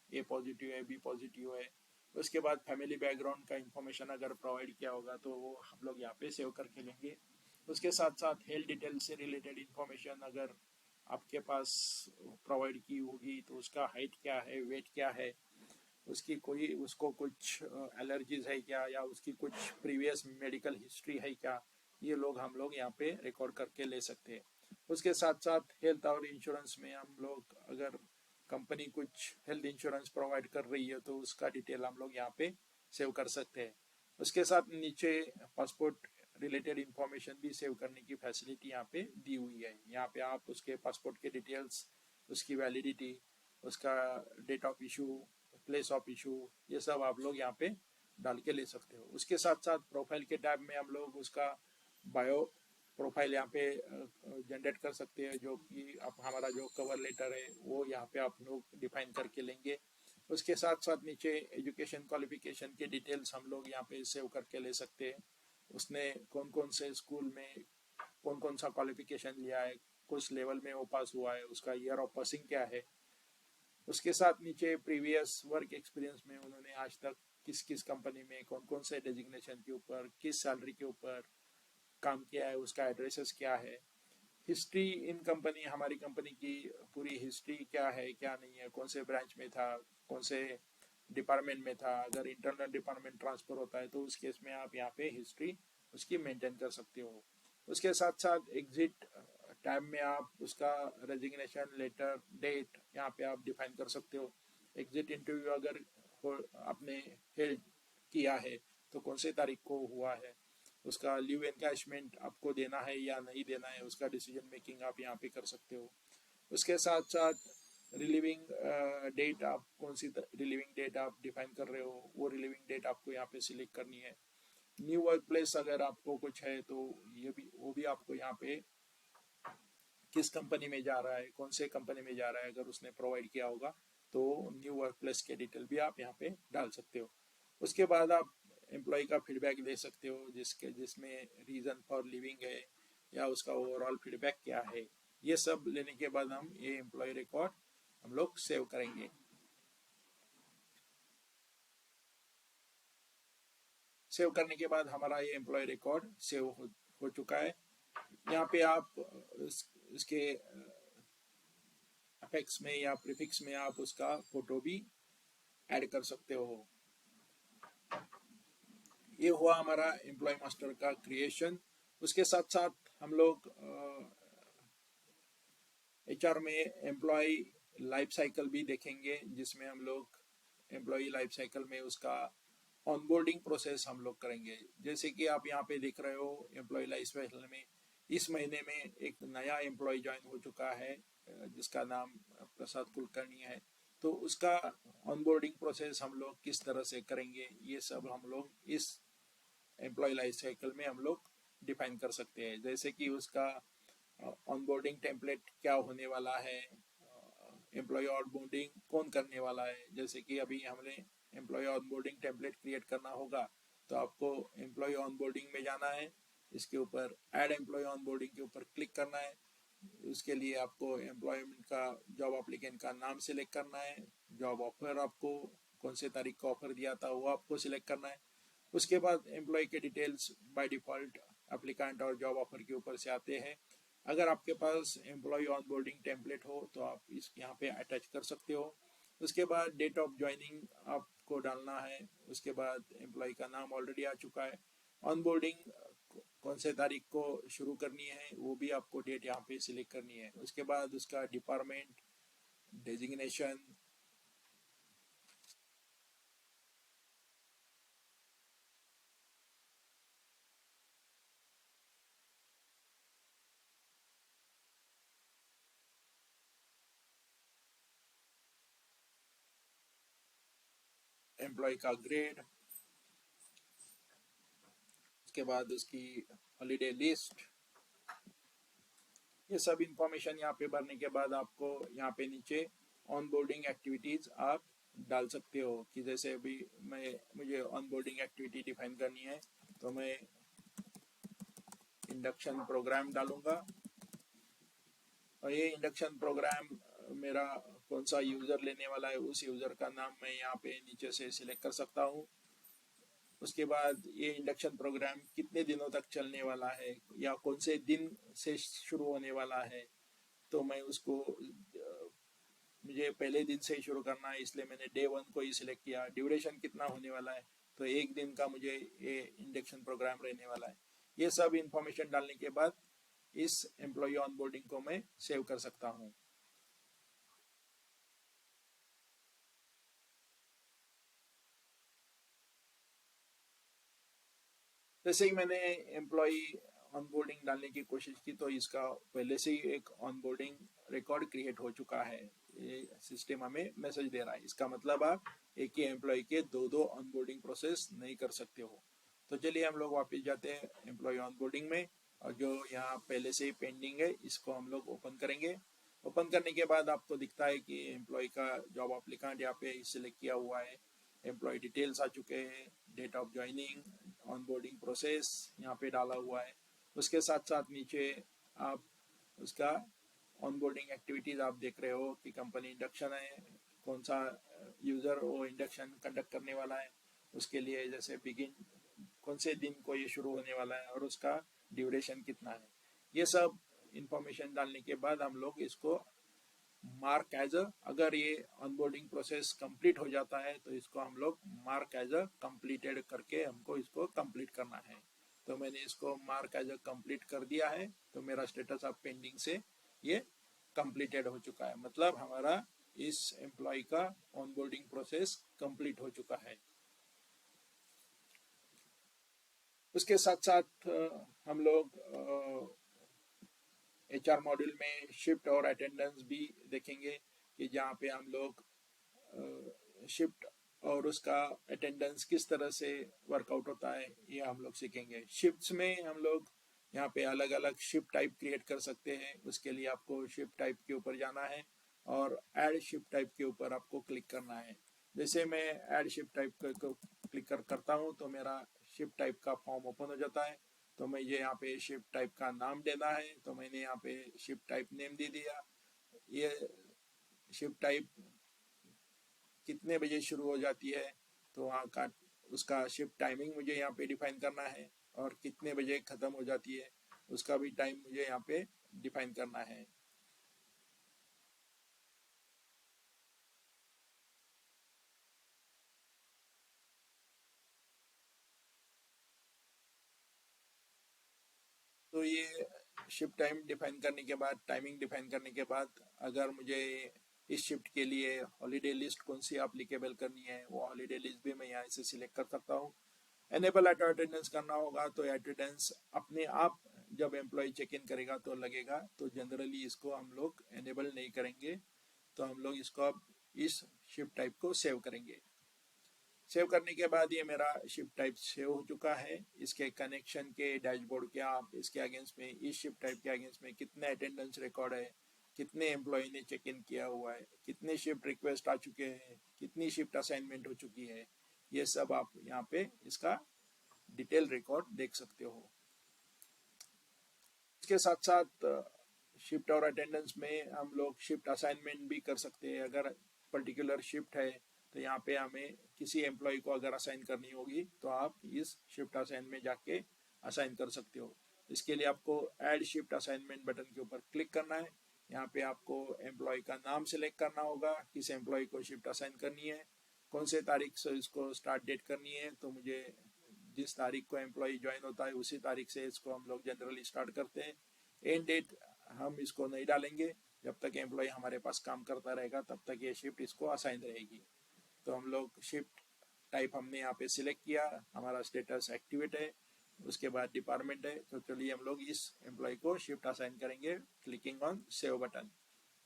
ए पॉजिटिव है, बी पॉजिटिव है। उसके बाद फैमिली बैकग्राउंड का इंफॉर्मेशन अगर प्रोवाइड किया होगा तो वो हम लोग यहाँ पे सेव करके लेंगे। उसके साथ साथ हेल्थ डिटेल से रिलेटेड इंफॉर्मेशन अगर आपके पास प्रोवाइड की होगी तो उसका हाइट क्या है, वेट क्या है, उसको कुछ एलर्जीज है क्या, या उसकी कुछ प्रीवियस मेडिकल हिस्ट्री है क्या, ये हम लोग यहाँ पे रिकॉर्ड करके ले सकते हैं। उसके साथ साथ हेल्थ और इंश्योरेंस में हम लोग अगर कंपनी कुछ हेल्थ इंश्योरेंस प्रोवाइड कर रही है तो उसका डिटेल हम लोग यहाँ पे सेव कर सकते हैं। उसके साथ नीचे पासपोर्ट रिलेटेड इंफॉर्मेशन भी सेव करने की फैसिलिटी यहाँ पे दी हुई है। यहाँ पे आप उसके पासपोर्ट के डिटेल्स, उसकी वैलिडिटी, उसका date of issue, place of issue, ये सब आप लोग यहाँ पे डाल के ले सकते हो। उसके साथ साथ प्रोफाइल के टैब में हम लोग उसका बायो प्रोफाइल यहाँ पे जनरेट कर सकते हैं, जो कि आप हमारा जो कवर लेटर है वो यहाँ पे आप लोग डिफाइन करके लेंगे। उसके साथ साथ नीचे एजुकेशन क्वालिफिकेशन के डिटेल्स हम लोग यहाँ पे सेव करके ले सकते हैं। उसने कौन कौन से स्कूल में कौन कौन सा क्वालिफिकेशन लिया है, कुछ लेवल में वो पास हुआ है, उसका ईयर ऑफ पासिंग क्या है। उसके साथ नीचे प्रीवियस वर्क एक्सपीरियंस में उन्होंने आज तक किस किस कंपनी में कौन कौन से डेजिग्नेशन के ऊपर किस सैलरी के ऊपर काम किया है, उसका एड्रेसेस क्या है। हिस्ट्री इन कंपनी हमारी कंपनी की पूरी हिस्ट्री क्या है क्या नहीं है, कौन से ब्रांच में था, कौन से डिपार्टमेंट में था। अगर इंटरनल डिपार्टमेंट ट्रांसफर होता है तो उस केस में आप यहाँ पे हिस्ट्री उसकी मेंटेन कर सकते हो। उसके साथ साथ एग्जिट टाइम में आप उसका रेजिग्नेशन लेटर डेट यहाँ पे आप डिफाइन कर सकते हो। एग्जिट इंटरव्यू अगर आपने हेल्ड किया है तो कौन से तारीख को हुआ है, उसका लीव एनकैशमेंट आपको देना है या नहीं देना है, उसका डिसीजन मेकिंग आप यहाँ पे कर सकते हो। उसके साथ साथ रिलीविंग डेट, आप कौन सी रिलीविंग डेट आप डिफाइन कर रहे हो, वो रिलीविंग डेट आपको यहाँ पे सिलेक्ट करनी है। न्यू वर्क प्लेस अगर आपको कुछ है तो वो भी आपको यहाँ पे किस कंपनी में जा रहा है, कौन से कंपनी में जा रहा है, अगर उसने प्रोवाइड किया होगा तो न्यू वर्क प्लेस के डिटेल भी आप यहाँ पे डाल सकते हो। उसके बाद आप एम्प्लॉय का फीडबैक दे सकते हो, जिसमें रीजन फॉर लिविंग है या उसका ओवरऑल फीडबैक क्या है। ये सब लेने के बाद हम ये एम्प्लॉय रिकॉर्ड हम लोग सेव करेंगे। सेव करने के बाद हमारा ये एम्प्लॉय रिकॉर्ड सेव हो चुका है। यहाँ पे आप इसके अफेक्स में या प्रीफिक्स में आप उसका फोटो भी ऐड कर सकते हो। ये हुआ हमारा एम्प्लॉय मास्टर का क्रिएशन। उसके साथ साथ हम लोग HR में एम्प्लॉय लाइफ साइकिल भी देखेंगे, जिसमें हम लोग एम्प्लॉय लाइफ साइकिल में उसका ऑनबोर्डिंग प्रोसेस हम लोग करेंगे। जैसे कि आप यहाँ पे देख रहे हो एम्प्लॉय लाइफ साइकिल में इस महीने में एक नया एम्प्लॉय ज्वाइन हो चुका है जिसका नाम प्रसाद कुलकर्णी है। तो उसका ऑनबोर्डिंग प्रोसेस हम लोग किस तरह से करेंगे, ये सब हम लोग इस एम्प्लॉय लाइफ साइकिल में हम लोग डिफाइन कर सकते हैं। जैसे कि उसका ऑनबोर्डिंग टेम्पलेट क्या होने वाला है, एम्प्लॉय ऑनबोर्डिंग कौन करने वाला है। जैसे कि अभी हमने एम्प्लॉय ऑनबोर्डिंग टेम्पलेट क्रिएट करना होगा तो आपको एम्प्लॉय ऑनबोर्डिंग में जाना है, इसके ऊपर ऐड एम्प्लॉय ऑनबोर्डिंग के ऊपर क्लिक करना है। उसके लिए आपको एम्प्लॉयमेंट का जॉब एप्लीकेंट का नाम सिलेक्ट करना है, जॉब ऑफर आपको कौन से तारीख को ऑफर दिया था वो आपको सिलेक्ट करना है। उसके बाद एम्प्लॉय के डिटेल्स बाय डिफॉल्ट एप्लीकेंट और जॉब ऑफर के ऊपर से आते हैं। अगर आपके पास एम्प्लॉय ऑनबोर्डिंग टेम्पलेट हो तो आप इस यहाँ पे अटैच कर सकते हो। उसके बाद डेट ऑफ ज्वाइनिंग आपको डालना है। उसके बाद एम्प्लॉय का नाम ऑलरेडी आ चुका है। ऑनबोर्डिंग कौन से तारीख को शुरू करनी है वो भी आपको डेट यहाँ पे सिलेक्ट करनी है। उसके बाद उसका डिपार्टमेंट, डेजिग्नेशन, एम्प्लॉय का ग्रेड, उसके बाद उसकी हॉलीडे लिस्ट, ये सब इंफॉर्मेशन यहाँ पे भरने के बाद आपको यहाँ पे नीचे ऑनबोर्डिंग एक्टिविटीज आप डाल सकते हो कि जैसे अभी मुझे ऑनबोर्डिंग एक्टिविटी डिफाइन करनी है तो मैं इंडक्शन प्रोग्राम डालूंगा और ये इंडक्शन प्रोग्राम मेरा कौन सा यूजर लेने वाला है उस यूजर का नाम मैं यहाँ पे नीचे से सिलेक्ट कर सकता हूँ। उसके बाद ये इंडक्शन प्रोग्राम कितने दिनों तक चलने वाला है या कौन से दिन से शुरू होने वाला है, तो मैं उसको मुझे पहले दिन से ही शुरू करना है इसलिए मैंने डे 1 को ही सिलेक्ट किया। ड्यूरेशन कितना होने वाला है तो 1 दिन का मुझे ये इंडक्शन प्रोग्राम रहने वाला है। ये सब इंफॉर्मेशन डालने के बाद इस एम्प्लॉय ऑनबोर्डिंग को मैं सेव कर सकता हूँ। जैसे ही मैंने एम्प्लॉय ऑनबोर्डिंग डालने की कोशिश की तो इसका पहले से ही एक ऑनबोर्डिंग रिकॉर्ड क्रिएट हो चुका है। ये सिस्टम हमें मैसेज दे रहा है, इसका मतलब आप एक ही एम्प्लॉय के दो ऑनबोर्डिंग प्रोसेस नहीं कर सकते हो। तो चलिए हम लोग वापस जाते हैं एम्प्लॉय ऑनबोर्डिंग में और जो यहाँ पहले से ही पेंडिंग है इसको हम लोग ओपन करेंगे। ओपन करने के बाद आपको दिखता है कि एम्प्लॉय का जॉब एप्लीकेंट यहाँ पे सिलेक्ट किया हुआ है, एम्प्लॉय डिटेल्स आ चुके हैं, date of joining, onboarding process यहाँ पे डाला हुआ है। उसके साथ साथ नीचे आप उसका ऑनबोर्डिंग एक्टिविटीज आप देख रहे हो कि कंपनी इंडक्शन है, कौन सा यूजर वो इंडक्शन कंडक्ट करने वाला है, उसके लिए जैसे बिगिन कौन से दिन को ये शुरू होने वाला है और उसका ड्यूरेशन कितना है। ये सब इंफॉर्मेशन डालने के बाद हम लोग इसको मार्क एज अगर ये ऑनबोर्डिंग प्रोसेस कंप्लीट हो जाता है तो इसको हम लोग मार्क एज कंप्लीटेड करके हमको इसको कंप्लीट करना है। तो मैंने इसको मार्क एज कंप्लीट कर दिया है तो मेरा स्टेटस ऑफ पेंडिंग से ये कंप्लीटेड हो चुका है, मतलब हमारा इस एम्प्लॉय का ऑनबोर्डिंग प्रोसेस कंप्लीट हो चुका है। उसके साथ साथ हम लोग HR मॉड्यूल में शिफ्ट और अटेंडेंस भी देखेंगे कि जहाँ पे हम लोग शिफ्ट और उसका अटेंडेंस किस तरह से वर्कआउट होता है ये हम लोग सीखेंगे। शिफ्ट्स में हम लोग यहाँ पे अलग अलग शिफ्ट टाइप क्रिएट कर सकते हैं। उसके लिए आपको शिफ्ट टाइप के ऊपर जाना है और ऐड शिफ्ट टाइप के ऊपर आपको क्लिक करना है। जैसे मैं ऐड शिफ्ट टाइप को क्लिक करता हूँ तो मेरा शिफ्ट टाइप का फॉर्म ओपन हो जाता है। तो मैं ये यहाँ पे शिफ्ट टाइप का नाम देना है तो मैंने यहाँ पे शिफ्ट टाइप नेम दे दिया। ये शिफ्ट टाइप कितने बजे शुरू हो जाती है तो वहाँ का उसका शिफ्ट टाइमिंग मुझे यहाँ पे डिफाइन करना है और कितने बजे खत्म हो जाती है उसका भी टाइम मुझे यहाँ पे डिफाइन करना है। तो ये शिफ्ट टाइम डिफाइन करने के बाद, टाइमिंग डिफाइन करने के बाद, अगर मुझे इस शिफ्ट के लिए हॉलीडे लिस्ट कौन सी एप्लीकेबल करनी है वो हॉलीडे लिस्ट भी मैं यहाँ से सिलेक्ट कर सकता हूँ। एनेबल ऑटो अटेंडेंस करना होगा तो अटेंडेंस अपने आप जब एम्प्लॉय चेक इन करेगा तो लगेगा, तो जनरली इसको हम लोग एनेबल नहीं करेंगे। तो हम लोग इसको अब इस शिफ्ट टाइप को सेव करेंगे। सेव करने के बाद ये मेरा शिफ्ट टाइप सेव हो चुका है। इसके कनेक्शन के डैशबोर्ड के आप इसके अगेंस्ट में इस शिफ्ट टाइप के अगेंस्ट में कितने अटेंडेंस रिकॉर्ड है, कितने एम्प्लॉय ने चेक इन किया हुआ है, कितने शिफ्ट रिक्वेस्ट आ चुके हैं, कितनी शिफ्ट असाइनमेंट हो चुकी है, ये सब आप यहाँ पे इसका डिटेल रिकॉर्ड देख सकते हो। इसके साथ साथ शिफ्ट और अटेंडेंस में हम लोग शिफ्ट असाइनमेंट भी कर सकते हैं। अगर पर्टिकुलर शिफ्ट है तो यहाँ पे हमें किसी एम्प्लॉय को अगर असाइन करनी होगी तो आप इस शिफ्ट असाइन में जाके असाइन कर सकते हो। इसके लिए आपको ऐड शिफ्ट असाइनमेंट बटन के ऊपर क्लिक करना है। यहाँ पे आपको एम्प्लॉय का नाम सिलेक्ट करना होगा, किस एम्प्लॉय को शिफ्ट असाइन करनी है, कौन से तारीख से इसको स्टार्ट डेट करनी है। तो मुझे जिस तारीख को एम्प्लॉय ज्वाइन होता है उसी तारीख से इसको हम लोग जनरली स्टार्ट करते हैं। एंड डेट हम इसको नहीं डालेंगे, जब तक एम्प्लॉय हमारे पास काम करता रहेगा तब तक ये शिफ्ट इसको असाइन रहेगी। तो हम लोग शिफ्ट टाइप हमने यहाँ पे सिलेक्ट किया, हमारा स्टेटस एक्टिवेट है, उसके बाद डिपार्टमेंट है। तो चलिए हम लोग इस एम्प्लॉय को शिफ्ट असाइन करेंगे क्लिकिंग ऑन सेव बटन।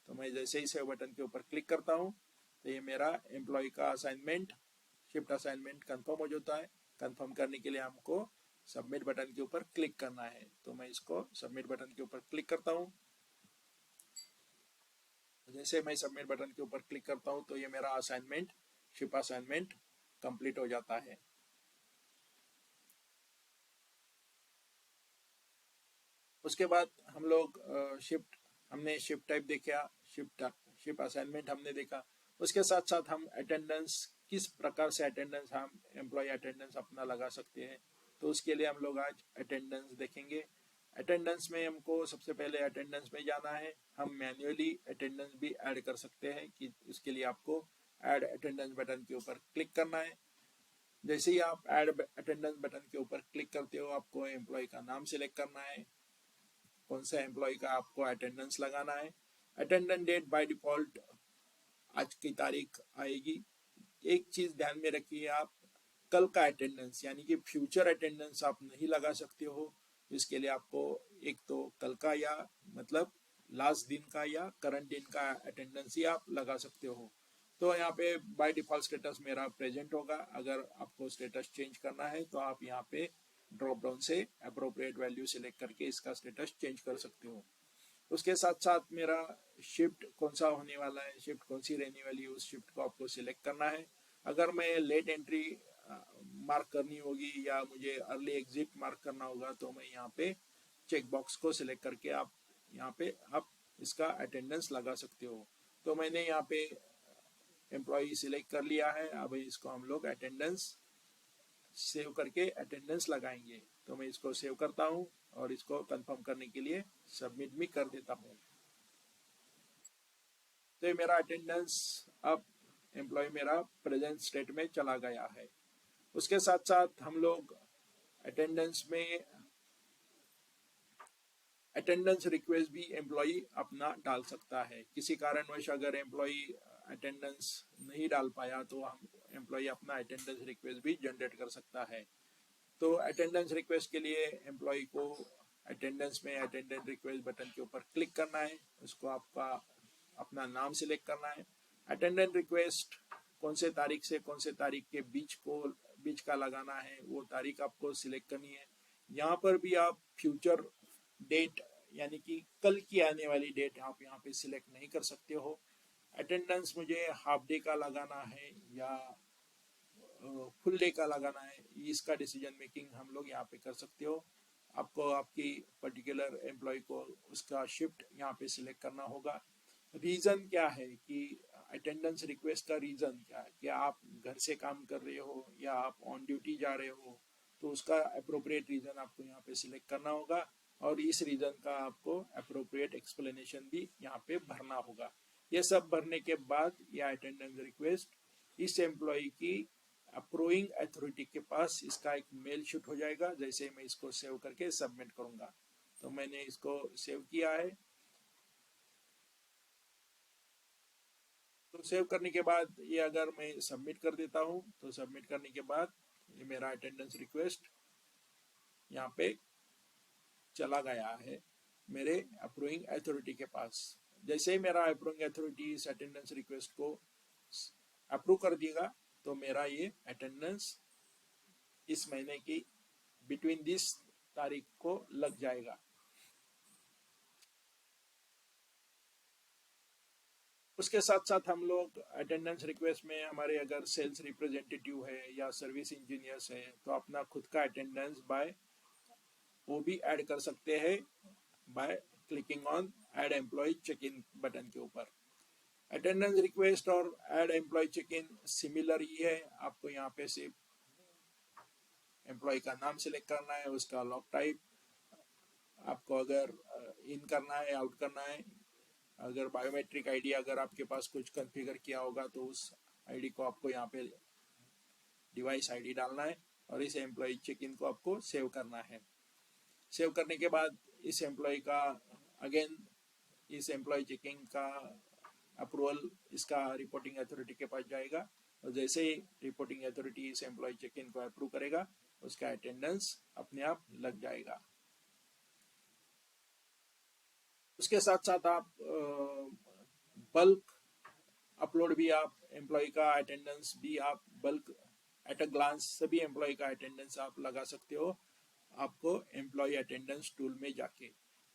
तो मैं जैसे ही सेव बटन के ऊपर क्लिक करता हूँ तो ये मेरा एम्प्लॉय का असाइनमेंट शिफ्ट असाइनमेंट कंफर्म हो जाता है। कंफर्म करने के लिए हमको सबमिट बटन के ऊपर क्लिक करना है, तो मैं इसको सबमिट बटन के ऊपर क्लिक करता हूँ। जैसे मैं सबमिट बटन के ऊपर क्लिक करता हूँ तो ये मेरा असाइनमेंट, शिफ्ट असाइनमेंट कंप्लीट हो जाता है। उसके बाद हम लोग हमने शिफ्ट टाइप देखा, शिफ्ट असाइनमेंट हमने देखा। उसके साथ साथ हम अटेंडेंस, किस प्रकार से अटेंडेंस हम एम्प्लॉय अटेंडेंस अपना लगा सकते हैं, तो उसके लिए हम लोग आज अटेंडेंस देखेंगे। अटेंडेंस में हमको सबसे पहले अटेंडेंस में जाना है। हम मैन्युअली अटेंडेंस भी ऐड कर सकते हैं, कि उसके लिए आपको ऐड अटेंडेंस बटन के ऊपर क्लिक करना है। जैसे ही आप ऐड अटेंडेंस बटन के ऊपर क्लिक करते हो, आपको एम्प्लॉय का नाम सिलेक्ट करना है, कौन सा एम्प्लॉय का आपको अटेंडेंस लगाना है। अटेंडेंस डेट बाय डिफॉल्ट आज की तारीख आएगी। एक चीज ध्यान में रखिए, आप कल का अटेंडेंस यानी कि फ्यूचर अटेंडेंस आप नहीं लगा सकते हो। इसके लिए आपको एक तो कल का या मतलब लास्ट दिन का या करंट दिन का अटेंडेंस ही आप लगा सकते हो। तो यहाँ पे बाय डिफॉल्ट स्टेटस मेरा प्रेजेंट होगा। अगर आपको स्टेटस चेंज करना है तो आप यहाँ पे ड्रॉप डाउन से अप्रोप्रिएट वैल्यू सिलेक्ट करके इसका स्टेटस चेंज कर सकते हो। उसके साथ साथ मेरा शिफ्ट कौन सा होने वाला है, शिफ्ट कौन सी रहने वाली है, उस शिफ्ट को आपको सिलेक्ट करना है। अगर मैं लेट एंट्री मार्क करनी होगी या मुझे अर्ली एग्जिट मार्क करना होगा तो मैं यहाँ पे चेक बॉक्स को सिलेक्ट करके आप यहाँ पे आप इसका अटेंडेंस लगा सकते हो। तो मैंने यहाँ पे एम्प्लॉय सिलेक्ट कर लिया है। अब इसको हम लोग अटेंडेंस सेव करके अटेंडेंस लगाएंगे। तो मैं इसको सेव करता हूँ और इसको कंफर्म करने के लिए सबमिट भी कर देता हूँ। तो ये मेरा अटेंडेंस अब एम्प्लॉय मेरा प्रेजेंट स्टेट में चला गया है। उसके साथ साथ हम लोग अटेंडेंस में अटेंडेंस रिक्वेस्ट भी एम्प्लॉय अपना डाल सकता है। किसी कारणवश अगर एम्प्लॉय अटेंडेंस नहीं डाल पाया तो हम एम्प्लॉय अपना अटेंडेंस रिक्वेस्ट भी जनरेट कर सकता है। तो अटेंडेंस रिक्वेस्ट के लिए एम्प्लॉय को अटेंडेंस में अटेंडेंस रिक्वेस्ट बटन के ऊपर क्लिक करना है। उसको आपका अपना नाम सिलेक्ट करना है। अटेंडेंस रिक्वेस्ट कौन से तारीख से कौन से तारीख के बीच का लगाना है, वो तारीख आपको सिलेक्ट करनी है। यहाँ पर भी आप फ्यूचर डेट यानी कि कल की आने वाली डेट आप यहाँ पे सिलेक्ट नहीं कर सकते हो। अटेंडेंस मुझे हाफ डे का लगाना है या फुल डे का लगाना है, इसका डिसीजन मेकिंग हम लोग यहाँ पे कर सकते हो। आपको आपकी पर्टिकुलर एम्प्लॉय को उसका शिफ्ट यहाँ पे सिलेक्ट करना होगा। रीजन क्या है कि अटेंडेंस रिक्वेस्ट का रीजन क्या है, कि आप घर से काम कर रहे हो या आप ऑन ड्यूटी जा रहे हो, तो उसका अप्रोप्रिएट रीजन आपको यहाँ पे सिलेक्ट करना होगा और इस रीजन का आपको अप्रोप्रिएट एक्सप्लेनेशन भी यहाँ पे भरना होगा। ये सब भरने के बाद यह अटेंडेंस रिक्वेस्ट इस एम्प्लॉय की अप्रूविंग अथॉरिटी के पास इसका एक मेल शूट हो जाएगा। जैसे मैं इसको सेव करके सबमिट करूंगा, तो मैंने इसको सेव किया है। तो सेव करने के बाद ये अगर मैं सबमिट कर देता हूँ तो सबमिट करने के बाद ये मेरा अटेंडेंस रिक्वेस्ट यहाँ पे चला गया है मेरे अप्रूविंग अथॉरिटी के पास। जैसे ही मेरा अप्रूविंग अथॉरिटी इस अटेंडेंस रिक्वेस्ट को अप्रूव कर देगा तो मेरा ये अटेंडेंस इस महीने की बिटवीन दिस तारीख को लग जाएगा। उसके साथ साथ हम लोग अटेंडेंस रिक्वेस्ट में हमारे अगर सेल्स रिप्रेजेंटेटिव है या सर्विस इंजीनियर्स है तो अपना खुद का अटेंडेंस वो भी ऐड कर सकते हैं by clicking on add employee check in button के ऊपर। अटेंडेंस रिक्वेस्ट और add employee check in similar ही है। आपको यहाँ पे सिर्फ एम्प्लॉय का नाम सिलेक्ट करना है, उसका लॉग टाइप, आपको अगर इन करना है आउट करना है, अगर बायोमेट्रिक आईडी अगर आपके पास कुछ कॉन्फ़िगर किया होगा तो उस आईडी को आपको यहाँ पे डिवाइस आईडी डालना है और इस एम्प्लॉय चेक इन को आपको सेव करना है। सेव करने के बाद इस एम्प्लॉय का अगेन इस एम्प्लॉय चेकिंग का अप्रूवल इसका रिपोर्टिंग अथॉरिटी के पास जाएगा और जैसे ही रिपोर्टिंग अथॉरिटी इस एम्प्लॉय चेक इन को अप्रूव करेगा उसका अटेंडेंस अपने आप लग जाएगा। उसके साथ साथ आप बल्क अपलोड भी आप एम्प्लॉय का अटेंडेंस भी आप बल्क एट अ ग्लांस सभी एम्प्लॉय का अटेंडेंस आप लगा सकते हो आपको एम्प्लॉय अटेंडेंस टूल में जाके।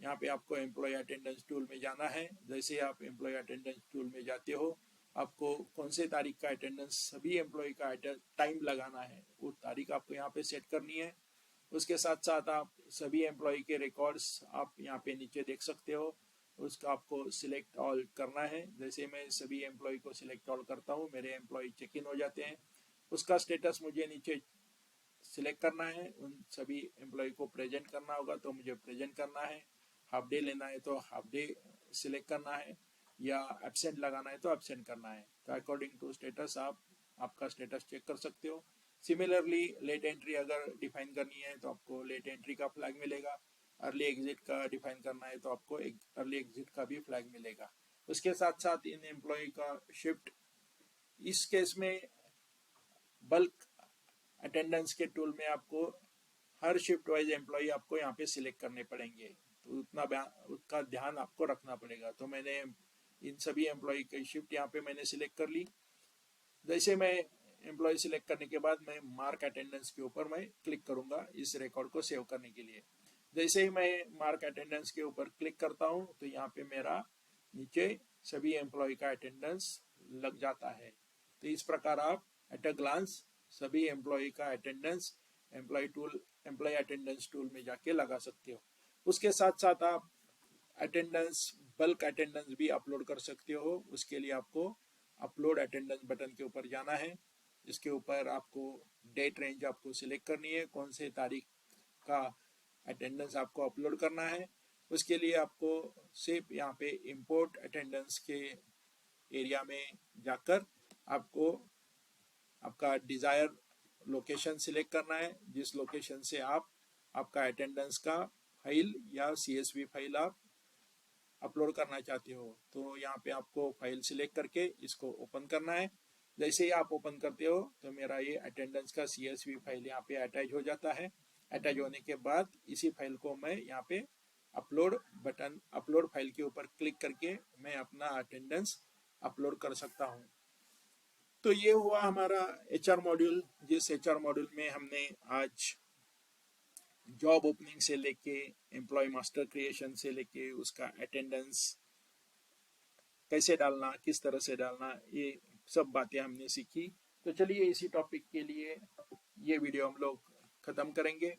यहाँ पे आपको एम्प्लॉय अटेंडेंस टूल में जाना है। जैसे आप एम्प्लॉय अटेंडेंस टूल में जाते हो, आपको कौन से तारीख का अटेंडेंस सभी एम्प्लॉय का टाइम लगाना है, वो तारीख आपको यहाँ पे सेट करनी है। उसके साथ साथ आप सभी एम्प्लॉय के रिकॉर्ड्स आप यहाँ पे नीचे देख सकते हो, उसका आपको सिलेक्ट ऑल करना है। जैसे मैं सभी एम्प्लॉय को सिलेक्ट ऑल करता हूँ, मेरे एम्प्लॉय चेक इन हो जाते हैं। उसका स्टेटस मुझे नीचे सिलेक्ट करना है, उन सभी एम्प्लॉय को प्रेजेंट करना होगा तो मुझे प्रेजेंट करना है, हाफ डे लेना है तो हाफ डे सिलेक्ट करना है, या एब्सेंट लगाना है तो एब्सेंट करना है। तो अकॉर्डिंग टू स्टेटस आप आपका स्टेटस चेक कर सकते हो। सिमिलरली लेट एंट्री अगर डिफाइन करनी है तो आपको लेट एंट्री का फ्लैग मिलेगा। अर्ली एग्जिट का डिफाइन करना है तो आपको एक अर्ली एग्जिट का भी फ्लैग मिलेगा। उसके साथ साथ इन एम्प्लॉय का शिफ्ट, इस केस में बल्क अटेंडेंस के टूल में आपको हर शिफ्ट वाइज एम्प्लॉय आपको यहाँ पे सिलेक्ट करने पड़ेंगे, तो उसका ध्यान आपको रखना पड़ेगा। तो मैंने इन सभी एम्प्लॉय की शिफ्ट यहाँ पे मैंने सिलेक्ट कर ली। जैसे मैं एम्प्लॉय सिलेक्ट करने के बाद मैं मार्क अटेंडेंस के ऊपर मैं क्लिक करूंगा इस रिकॉर्ड को सेव करने के लिए। जैसे ही मैं मार्क अटेंडेंस के ऊपर क्लिक करता हूँ तो यहाँ पे मेरा नीचे सभी एम्प्लॉय का अटेंडेंस लग जाता है। तो इस प्रकार आप एट अ ग्लांस सभी एम्प्लॉय का अटेंडेंस एम्प्लॉय अटेंडेंस टूल में जाके लगा सकते हो। उसके साथ साथ आप अटेंडेंस बल्क अटेंडेंस भी अपलोड कर सकते हो। उसके लिए आपको अपलोड अटेंडेंस बटन के ऊपर जाना है। इसके ऊपर आपको डेट रेंज आपको सिलेक्ट करनी है, कौन से तारीख का अटेंडेंस आपको अपलोड करना है। उसके लिए आपको सिर्फ यहाँ पे इंपोर्ट अटेंडेंस के एरिया में जाकर आपको आपका डिजायर लोकेशन सिलेक्ट करना है, जिस लोकेशन से आप आपका अटेंडेंस का फाइल या CSV फाइल आप अपलोड करना चाहते हो। तो यहाँ पे आपको फाइल सिलेक्ट करके इसको ओपन करना है। जैसे ही आप ओपन करते हो तो मेरा ये अटेंडेंस का CSV फाइल यहाँ पे अटैच हो जाता है। अटैच होने के बाद इसी फाइल को मैं यहाँ पे अपलोड फाइल के ऊपर क्लिक करके मैं अपना अटेंडेंस अपलोड कर सकता हूँ। तो ये हुआ हमारा HR मॉड्यूल, जिस HR मॉड्यूल में हमने आज जॉब ओपनिंग से लेके एम्प्लॉय मास्टर क्रिएशन से लेके उसका अटेंडेंस कैसे डालना, किस तरह से डालना, ये सब बातें हमने सीखी। तो चलिए इसी टॉपिक के लिए ये वीडियो हम लोग खत्म करेंगे।